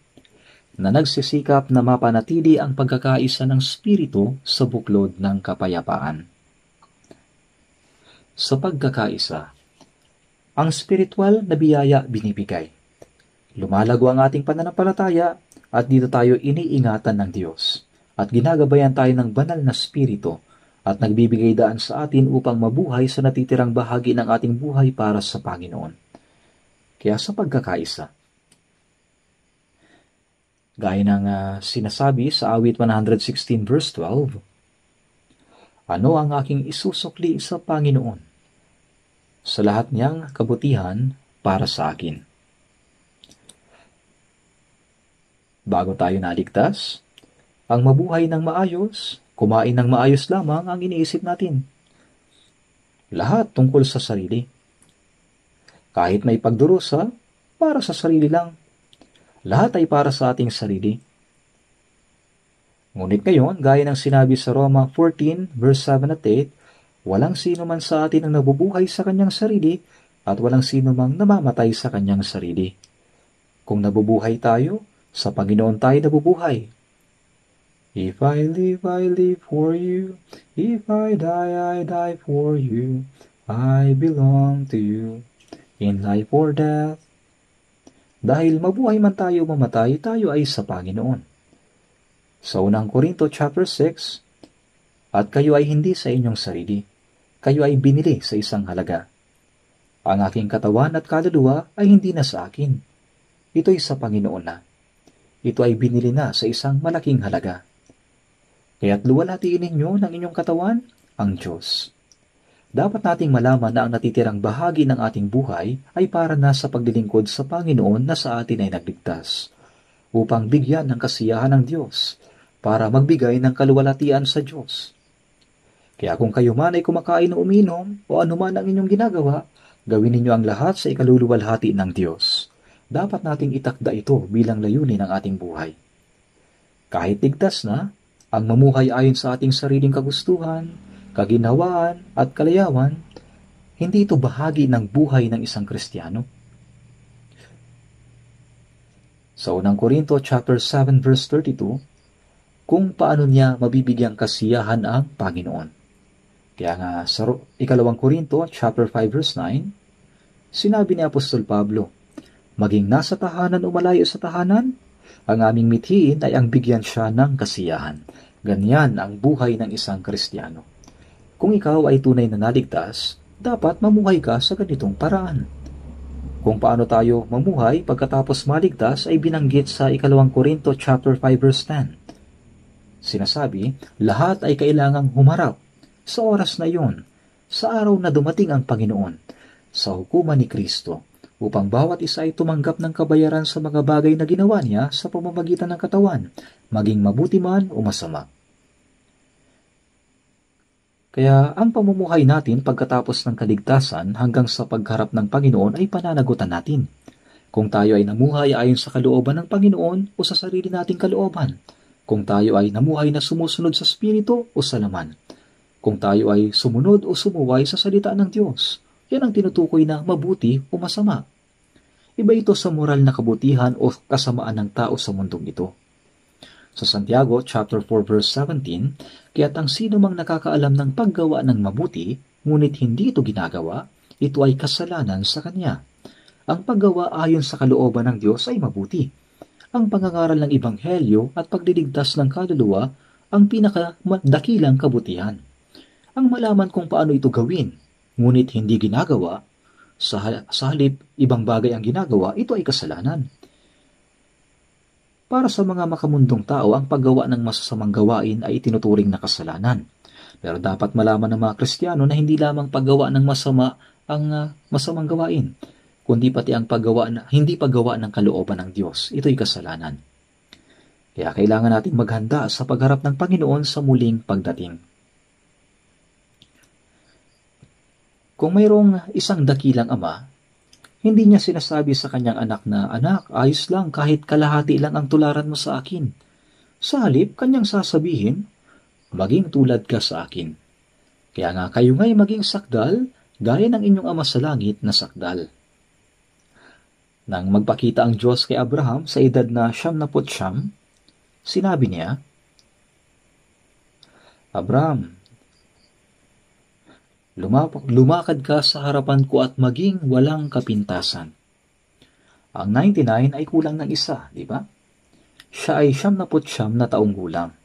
Speaker 1: na nagsisikap na mapanatili ang pagkakaisa ng Espiritu sa buklod ng kapayapaan. Sa pagkakaisa, ang spiritual na biyaya binibigay. Lumalago ang ating pananampalataya at dito tayo iniingatan ng Diyos at ginagabayan tayo ng banal na Espiritu at nagbibigay daan sa atin upang mabuhay sa natitirang bahagi ng ating buhay para sa Panginoon. Kaya sa pagkakaisa, gaya ng sinasabi sa awit 116 verse 12, ano ang aking isusukli sa Panginoon? Sa lahat niyang kabutihan para sa akin. Bago tayo naligtas, ang mabuhay ng maayos, kumain ng maayos lamang ang iniisip natin. Lahat tungkol sa sarili. Kahit may pagdurusa, para sa sarili lang. Lahat ay para sa ating sarili. Ngunit ngayon, gaya ng sinabi sa Roma 14, verse 7 at 8, walang sino man sa atin ang nabubuhay sa kanyang sarili at walang sino mang namamatay sa kanyang sarili. Kung nabubuhay tayo, sa Panginoon tayo nabubuhay. If I live for you. If I die for you. I belong to you in life or death. Dahil mabuhay man tayo mamatay, tayo ay sa Panginoon. Sa unang Korinto chapter 6, at kayo ay hindi sa inyong sarili. Kayo ay binili sa isang halaga. Ang aking katawan at kaluluwa ay hindi na sa akin. Ito'y sa Panginoon na. Ito ay binili na sa isang malaking halaga. Kaya't luwalhatiin ninyo ng inyong katawan ang Diyos. Dapat nating malaman na ang natitirang bahagi ng ating buhay ay para na sa paglilingkod sa Panginoon na sa atin ay nagligtas, upang bigyan ng kasiyahan ng Diyos, para magbigay ng kaluwalhatian sa Diyos. Kaya kung kayo man ay kumakain o uminom, o anuman ang inyong ginagawa, gawin ninyo ang lahat sa ikaluluwalhati ng Diyos. Dapat nating itakda ito bilang layunin ng ating buhay. Kahit ligtas na, ang mamuhay ayon sa ating sariling kagustuhan, kaginhawaan at kalayawan, hindi ito bahagi ng buhay ng isang Kristiyano. Sa unang Korinto chapter 7 verse 32, kung paano niya mabibigyang kasiyahan ang Panginoon. Kaya nga sa ikalawang Korinto chapter 5 verse 9, sinabi ni Apostol Pablo, maging nasa tahanan o malayo sa tahanan, ang aming mithiin ay ang bigyan siya ng kasiyahan. Ganyan ang buhay ng isang Kristiyano. Kung ikaw ay tunay na naligtas, dapat mamuhay ka sa ganitong paraan. Kung paano tayo mamuhay pagkatapos maligtas ay binanggit sa ikalawang Korinto chapter 5 verse 10. Sinasabi, lahat ay kailangang humarap sa oras na iyon, sa araw na dumating ang Panginoon, sa hukuman ni Kristo, upang bawat isa ay tumanggap ng kabayaran sa mga bagay na ginawa niya sa pamamagitan ng katawan, maging mabuti man o masama. Kaya ang pamumuhay natin pagkatapos ng kaligtasan hanggang sa pagharap ng Panginoon ay pananagutan natin. Kung tayo ay namuhay ayon sa kalooban ng Panginoon o sa sarili nating kalooban. Kung tayo ay namuhay na sumusunod sa Espiritu o sa laman. Kung tayo ay sumunod o sumuway sa salita ng Diyos. Yan ang tinutukoy na mabuti o masama. Iba ito sa moral na kabutihan o kasamaan ng tao sa mundong ito. Sa Santiago chapter 4 verse 17, kaya't ang sino mang nakakaalam ng paggawa ng mabuti, ngunit hindi ito ginagawa, ito ay kasalanan sa kanya. Ang paggawa ayon sa kalooban ng Diyos ay mabuti. Ang pangangaral ng Ebanghelyo at pagliligtas ng kaluluwa ang pinakadakilang kabutihan. Ang malaman kung paano ito gawin, ngunit hindi ginagawa, sa halip ibang bagay ang ginagawa, ito ay kasalanan. Para sa mga makamundong tao, ang paggawa ng masasamang gawain ay itinuturing na kasalanan. Pero dapat malaman ng mga Kristiyano na hindi lamang paggawa ng masama ang masamang gawain, kundi pati ang hindi paggawa ng kalooban ng Diyos. Ito'y kasalanan. Kaya kailangan nating maghanda sa pagharap ng Panginoon sa muling pagdating. Kung mayroong isang dakilang ama, hindi niya sinasabi sa kanyang anak na, anak, ayos lang kahit kalahati lang ang tularan mo sa akin. Sa halip, kanyang sasabihin, maging tulad ka sa akin. Kaya nga kayo nga'y maging sakdal, gaya ng inyong ama sa langit na sakdal. Nang magpakita ang Diyos kay Abraham sa edad na 99, sinabi niya, Abraham, lumakad ka sa harapan ko at maging walang kapintasan. Ang 99 ay kulang ng isa, di ba? Siya ay 99 na taong gulang.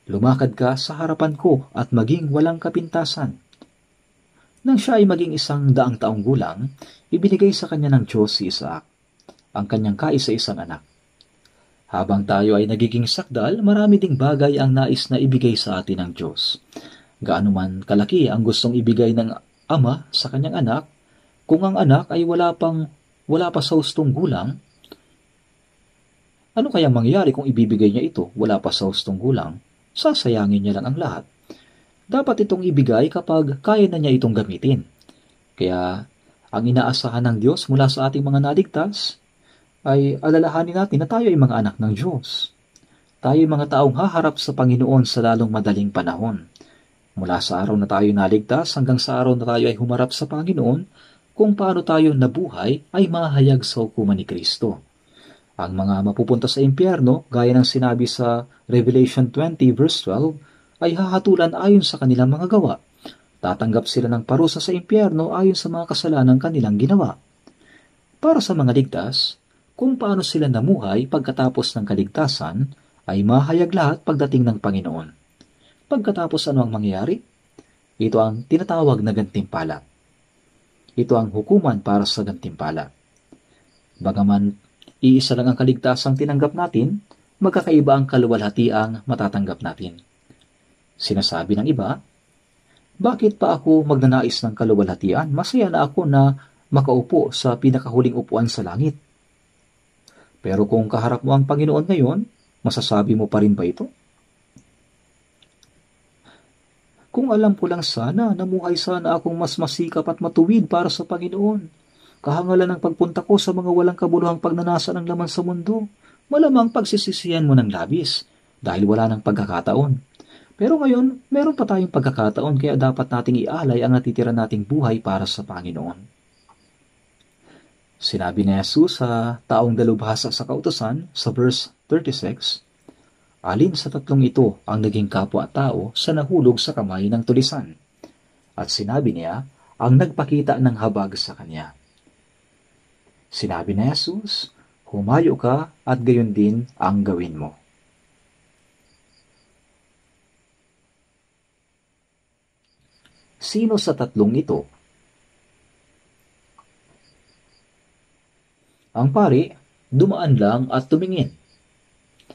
Speaker 1: Lumakad ka sa harapan ko at maging walang kapintasan. Nang siya ay maging 100 taong gulang, ibinigay sa kanya ng Diyos si Isaac, ang kanyang kaisa-isang anak. Habang tayo ay nagiging sakdal, marami ding bagay ang nais na ibigay sa atin ng Diyos. Gaano man kalaki ang gustong ibigay ng ama sa kanyang anak, kung ang anak ay wala pa sa hustong gulang, ano kaya mangyayari kung ibibigay niya ito wala pa sa hustong gulang? Sasayangin niya lang ang lahat. Dapat itong ibigay kapag kaya na niya itong gamitin. Kaya ang inaasahan ng Diyos mula sa ating mga naligtas ay alalahanin natin na tayo ay mga anak ng Diyos. Tayo ay mga taong haharap sa Panginoon sa lalong madaling panahon. Mula sa araw na tayo naligtas hanggang sa araw na tayo ay humarap sa Panginoon, kung paano tayo nabuhay ay mahayag sa hukuman ni Kristo. Ang mga mapupunta sa impyerno, gaya ng sinabi sa Revelation 20 verse 12, ay hahatulan ayon sa kanilang mga gawa. tatanggap sila ng parusa sa impyerno ayon sa mga kasalanan kanilang ginawa. Para sa mga ligtas, kung paano sila namuhay pagkatapos ng kaligtasan, ay mahayag lahat pagdating ng Panginoon. Pagkatapos ano ang mangyayari? Ito ang tinatawag na gantimpala. Ito ang hukuman para sa gantimpala. Bagaman iisa lang ang kaligtasang tinanggap natin, magkakaiba ang kaluwalhatiang matatanggap natin. Sinasabi ng iba, bakit pa ako magnanais ng kaluwalhatian? Masaya na ako na makaupo sa pinakahuling upuan sa langit. Pero kung kaharap mo ang Panginoon ngayon, masasabi mo pa rin ba ito? Kung alam ko lang sana, namuhay sana akong mas masikap at matuwid para sa Panginoon. Kahangalan ng pagpunta ko sa mga walang kabuluhang pagnanasa ng laman sa mundo. Malamang pagsisisihan mo ng labis dahil wala ng pagkakataon. Pero ngayon, meron pa tayong pagkakataon kaya dapat nating ialay ang natitira nating buhay para sa Panginoon. Sinabi ni Jesus sa taong dalubhasa sa kautusan sa verse 36, alin sa tatlong ito ang naging kapwa-tao sa nahulog sa kamay ng tulisan? At sinabi niya, ang nagpakita ng habag sa kanya. Sinabi ni Jesus, humayo ka at gayon din ang gawin mo. Sino sa tatlong ito? Ang pari, dumaan lang at tumingin.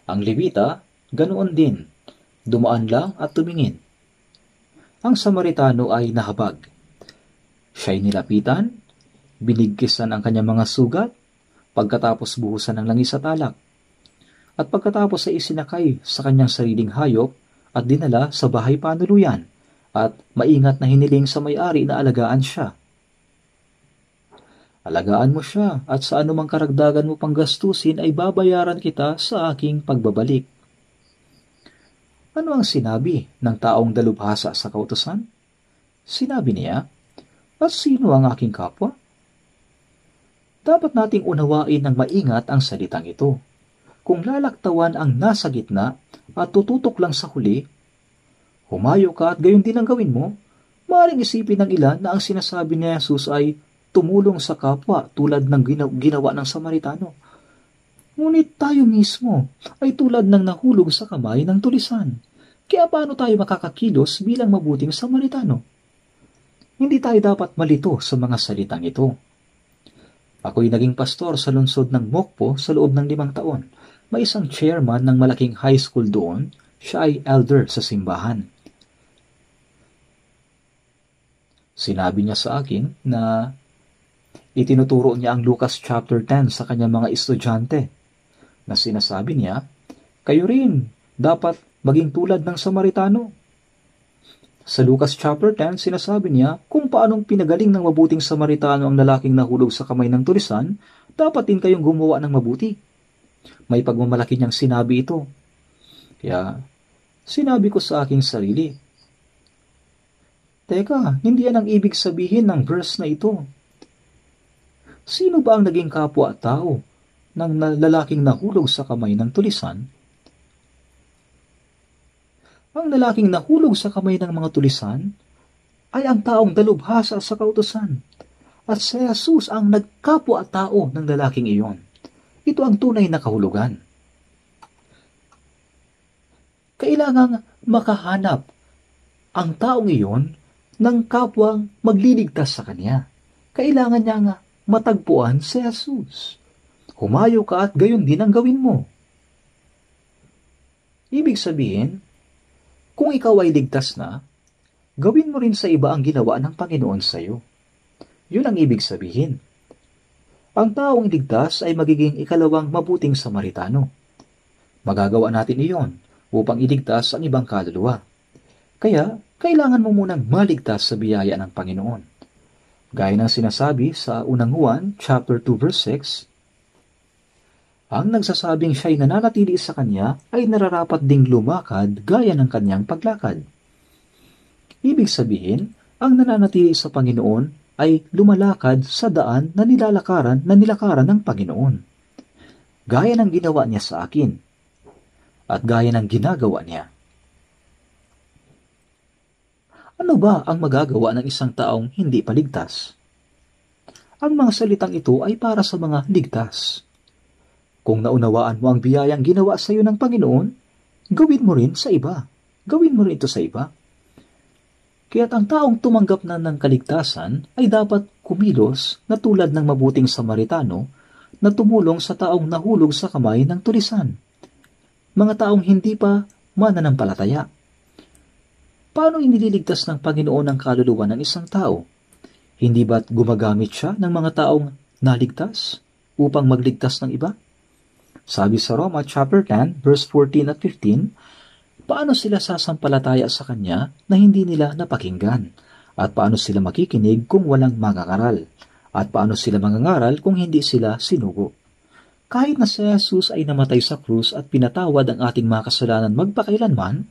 Speaker 1: Ang Levita, ganoon din, dumaan lang at tumingin. Ang Samaritano ay nahabag. Siya'y nilapitan, binigkisan ang kanyang mga sugat, pagkatapos buhusan ng langis at alak. At pagkatapos ay isinakay sa kanyang sariling hayop at dinala sa bahay panuluyan at maingat na hiniling sa may-ari na alagaan siya. Alagaan mo siya at sa anumang karagdagan mo pang gastusin ay babayaran kita sa aking pagbabalik. Ano ang sinabi ng taong dalubhasa sa kautusan? Sinabi niya, at sino ang aking kapwa? Dapat nating unawain ng maingat ang salitang ito. Kung lalaktawan ang nasa gitna at tututok lang sa huli, humayo ka at gayon din ang gawin mo, maaaring isipin ng ilan na ang sinasabi ni Jesus ay tumulong sa kapwa tulad ng ginawa ng Samaritano. Ngunit tayo mismo ay tulad ng nahulog sa kamay ng tulisan. Kaya paano tayo makakakilos bilang mabuting Samaritano? Hindi tayo dapat malito sa mga salitang ito. Ako'y naging pastor sa lungsod ng Mokpo sa loob ng 5 taon. May isang chairman ng malaking high school doon. Siya ay elder sa simbahan. Sinabi niya sa akin na itinuturo niya ang Lucas chapter 10 sa kanyang mga estudyante na sinasabi niya, kayo rin dapat maging tulad ng Samaritano. Sa Lucas chapter 10, sinasabi niya kung paanong pinagaling ng mabuting Samaritano ang lalaking nahulog sa kamay ng tulisan, dapat din kayong gumawa ng mabuti. May pagmamalaki niyang sinabi ito. Kaya, sinabi ko sa aking sarili, teka, hindi yan ang ibig sabihin ng verse na ito. Sino ba ang naging kapwa-tao ng lalaking nahulog sa kamay ng tulisan? Ang lalaking nahulog sa kamay ng mga tulisan ay ang taong dalubhasa sa kautusan. At si Jesus ang nagkapwa-tao ng lalaking iyon. Ito ang tunay na kahulugan. Kailangang makahanap ang taong iyon ng kapwang magliligtas sa kanya. Kailangan niya nga matagpuan si Jesus. Humayo ka at gayon din ang gawin mo. Ibig sabihin, kung ikaw ay ligtas na, gawin mo rin sa iba ang ginawa ng Panginoon sa iyo. Yun ang ibig sabihin. Ang taong ligtas ay magiging ikalawang mabuting Samaritano. Magagawa natin iyon upang iligtas ang ibang kaluluwa. Kaya, kailangan mo munang maligtas sa biyaya ng Panginoon. Gaya ng sinasabi sa unang Juan, chapter 2, verse 6, ang nagsasabing siya'y nananatili sa kanya ay nararapat ding lumakad gaya ng kanyang paglakad. Ibig sabihin, ang nananatili sa Panginoon ay lumalakad sa daan na nilakaran ng Panginoon. Gaya ng ginawa niya sa akin at gaya ng ginagawa niya. Ano ba ang magagawa ng isang taong hindi paligtas? Ang mga salitang ito ay para sa mga ligtas. Kung naunawaan mo ang biyayang ginawa sa iyo ng Panginoon, gawin mo rin sa iba. Gawin mo rin ito sa iba. Kaya't ang taong tumanggap na ng kaligtasan ay dapat kumilos na tulad ng mabuting Samaritano na tumulong sa taong nahulog sa kamay ng tulisan. Mga taong hindi pa mananampalataya. Paano inililigtas ng Panginoon ang kaluluwa ng isang tao? Hindi ba't gumagamit siya ng mga taong naligtas upang magligtas ng iba? Sabi sa Roma chapter 10, verse 14 at 15, paano sila sasampalataya sa Kanya na hindi nila napakinggan? At paano sila makikinig kung walang mangangaral? At paano sila mangangaral kung hindi sila sinugo? Kahit na si Jesus ay namatay sa krus at pinatawad ang ating mga kasalanan magpakailanman,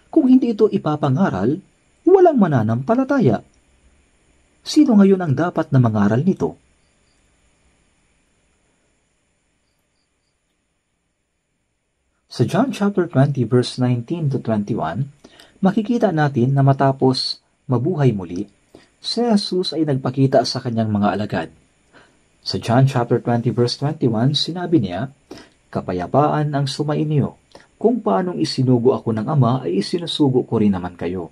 Speaker 1: kung hindi ito ipapangaral, walang mananampalataya. Sino ngayon ang dapat na mangaral nito? Sa John chapter 20 verse 19 to 21, makikita natin na matapos mabuhay muli, si Jesus ay nagpakita sa kanyang mga alagad. Sa John chapter 20 verse 21, sinabi niya, "Kapayapaan ang sumainyo. Kung paanong isinugo ako ng Ama ay isinusugo ko rin naman kayo."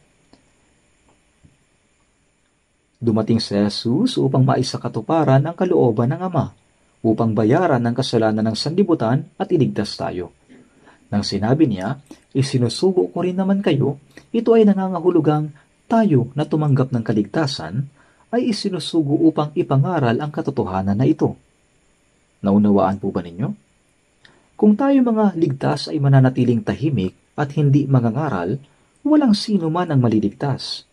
Speaker 1: Dumating si Jesus upang maisakatuparan ang kalooban ng Ama, upang bayaran ang kasalanan ng sanlibutan at iligtas tayo. Nang sinabi niya, isinusugo ko rin naman kayo, ito ay nangangahulugang tayo na tumanggap ng kaligtasan ay isinusugo upang ipangaral ang katotohanan na ito. Naunawaan po ba ninyo? Kung tayo mga ligtas ay mananatiling tahimik at hindi mangangaral, walang sino man ang maliligtas.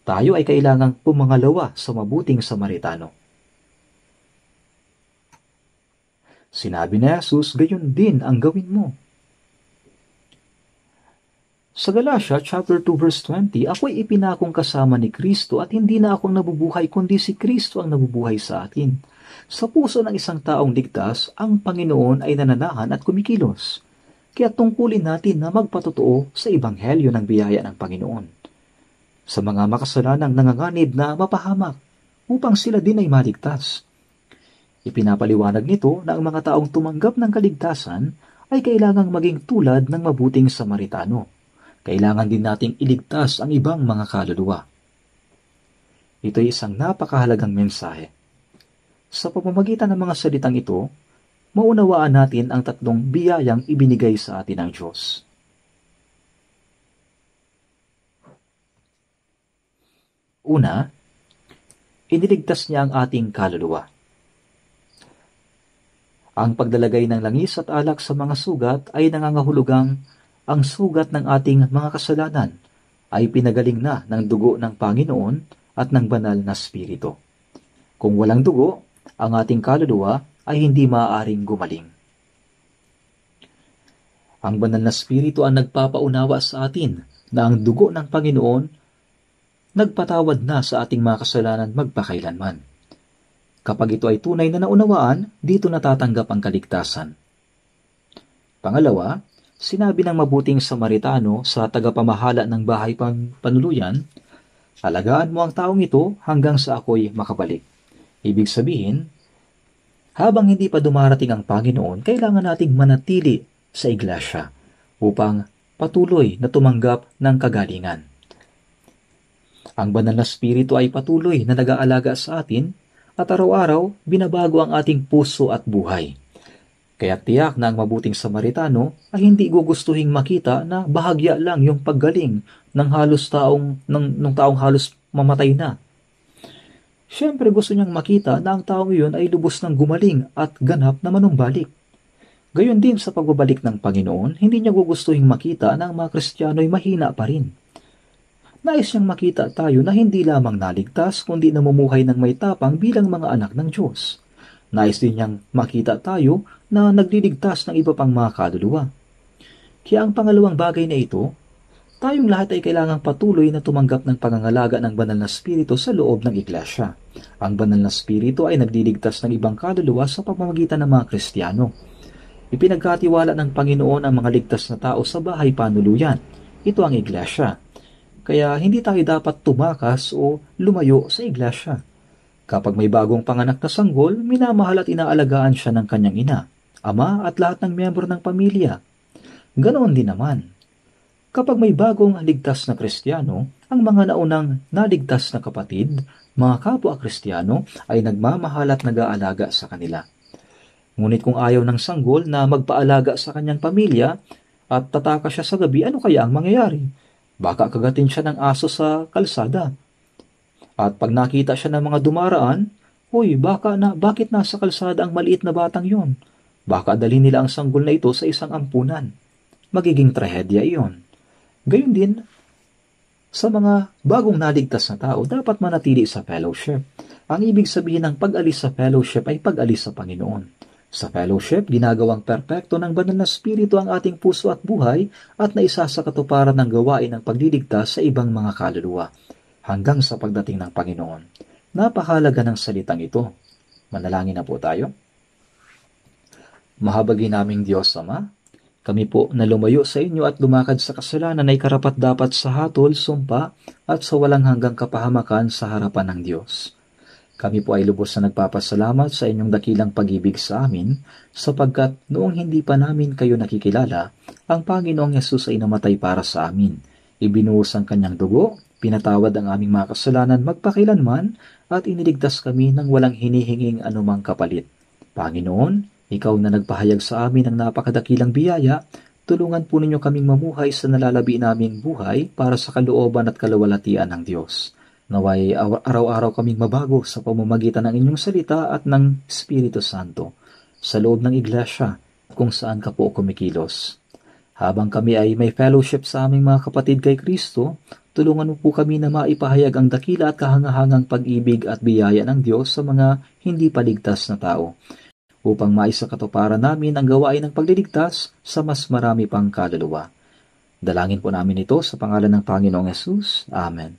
Speaker 1: Tayo ay kailangang pumangalawa sa mabuting Samaritano. Sinabi ni Jesus, gayon din ang gawin mo. Sa Galatia chapter 2 verse 20, ako'y ipinakong kasama ni Kristo at hindi na akong nabubuhay kundi si Kristo ang nabubuhay sa akin. Sa puso ng isang taong ligtas, ang Panginoon ay nananahan at kumikilos. Kaya tungkulin natin na magpatotoo sa ebanghelyo ng biyaya ng Panginoon. Sa mga makasalanang nanganganib na mapahamak upang sila din ay maligtas. Ipinapaliwanag nito na ang mga taong tumanggap ng kaligtasan ay kailangang maging tulad ng mabuting Samaritano. Kailangan din nating iligtas ang ibang mga kaluluwa. Ito'y isang napakahalagang mensahe. Sa pamamagitan ng mga salitang ito, maunawaan natin ang tatlong biyayang ibinigay sa atin ng Diyos. Una, iniligtas niya ang ating kaluluwa. Ang paglalagay ng langis at alak sa mga sugat ay nangangahulugang ang sugat ng ating mga kasalanan ay pinagaling na ng dugo ng Panginoon at ng banal na Espiritu. Kung walang dugo, ang ating kaluluwa ay hindi maaaring gumaling. Ang banal na Espiritu ang nagpapaunawa sa atin na ang dugo ng Panginoon nagpatawad na sa ating mga kasalanan magpakailanman. Kapag ito ay tunay na naunawaan, dito natatanggap ang kaligtasan. Pangalawa, sinabi ng mabuting Samaritano sa tagapamahala ng bahay panuluyan, alagaan mo ang taong ito hanggang sa ako'y makabalik. Ibig sabihin, habang hindi pa dumarating ang Panginoon, kailangan nating manatili sa iglesia upang patuloy na tumanggap ng kagalingan. Ang banal na Espiritu ay patuloy na nag-aalaga sa atin at araw-araw binabago ang ating puso at buhay. Kaya tiyak na ang mabuting Samaritano ay hindi gugustuhing makita na bahagya lang yung paggaling ng taong halos mamatay na. Siyempre gusto niyang makita na ang taong iyon ay lubos ng gumaling at ganap na manumbalik. Gayon din sa pagbabalik ng Panginoon, hindi niya gugustuhing makita na ang mga Kristiyano ay mahina pa rin. Nais niyang makita tayo na hindi lamang naligtas kundi namumuhay ng may tapang bilang mga anak ng Diyos. Nais din niyang makita tayo na nagliligtas ng iba pang mga kaluluwa. Kaya ang pangalawang bagay na ito, tayong lahat ay kailangang patuloy na tumanggap ng pangangalaga ng banal na Espiritu sa loob ng iglesia. Ang banal na Espiritu ay nagliligtas ng ibang kaluluwa sa pamamagitan ng mga Kristiyano. Ipinagkatiwala ng Panginoon ang mga ligtas na tao sa bahay panuluyan. Ito ang iglesia. Kaya hindi tayo dapat tumakas o lumayo sa iglesia. Kapag may bagong panganak na sanggol, minamahal at inaalagaan siya ng kanyang ina, ama at lahat ng miyembro ng pamilya. Ganoon din naman. Kapag may bagong ligtas na Kristiyano, ang mga naunang naligtas na kapatid, mga kapwa Kristiyano ay nagmamahal at nag-aalaga sa kanila. Ngunit kung ayaw ng sanggol na magpaalaga sa kanyang pamilya at tataka siya sa gabi, ano kaya ang mangyayari? Baka kagatin siya ng aso sa kalsada. At pag nakita siya ng mga dumaraan, "Hoy, bakit nasa kalsada ang maliit na batang yon?" Baka dalhin nila ang sanggol na ito sa isang ampunan. Magiging trahedya iyon. Gayun din, sa mga bagong naligtas na tao, dapat manatili sa fellowship. Ang ibig sabihin ng pag-alis sa fellowship ay pag-alis sa Panginoon. Sa fellowship, ginagawang perpekto ng banal na spirito ang ating puso at buhay at naisa sa katuparan ng gawain ng pagliligtas sa ibang mga kaluluwa, hanggang sa pagdating ng Panginoon. Napakahalaga ng salitang ito. Manalangin na po tayo. Mahabagin naming Diyos Ama, kami po na lumayo sa inyo at lumakad sa kasalanan ay karapat-dapat sa hatol, sumpa at sa walang hanggang kapahamakan sa harapan ng Diyos. Kami po ay lubos na nagpapasalamat sa inyong dakilang pag-ibig sa amin, sapagkat noong hindi pa namin kayo nakikilala, ang Panginoong Yesus ay namatay para sa amin. Ibinuhos ang kanyang dugo, pinatawad ang aming mga kasalanan magpakilanman, at iniligtas kami ng walang hinihinging anumang kapalit. Panginoon, ikaw na nagpahayag sa amin ng napakadakilang biyaya, tulungan po ninyo kaming mamuhay sa nalalabi naming buhay para sa kalooban at kalawalatian ng Diyos. Naway araw-araw kaming mabago sa pamamagitan ng inyong salita at ng Espiritu Santo sa loob ng iglesia kung saan ka po kumikilos. Habang kami ay may fellowship sa aming mga kapatid kay Kristo, tulungan mo po kami na maipahayag ang dakila at kahangahangang pag-ibig at biyaya ng Diyos sa mga hindi paligtas na tao, upang maisakatuparan namin ang gawain ng pagliligtas sa mas marami pang kaluluwa. Dalangin po namin ito sa pangalan ng Panginoong Yesus. Amen.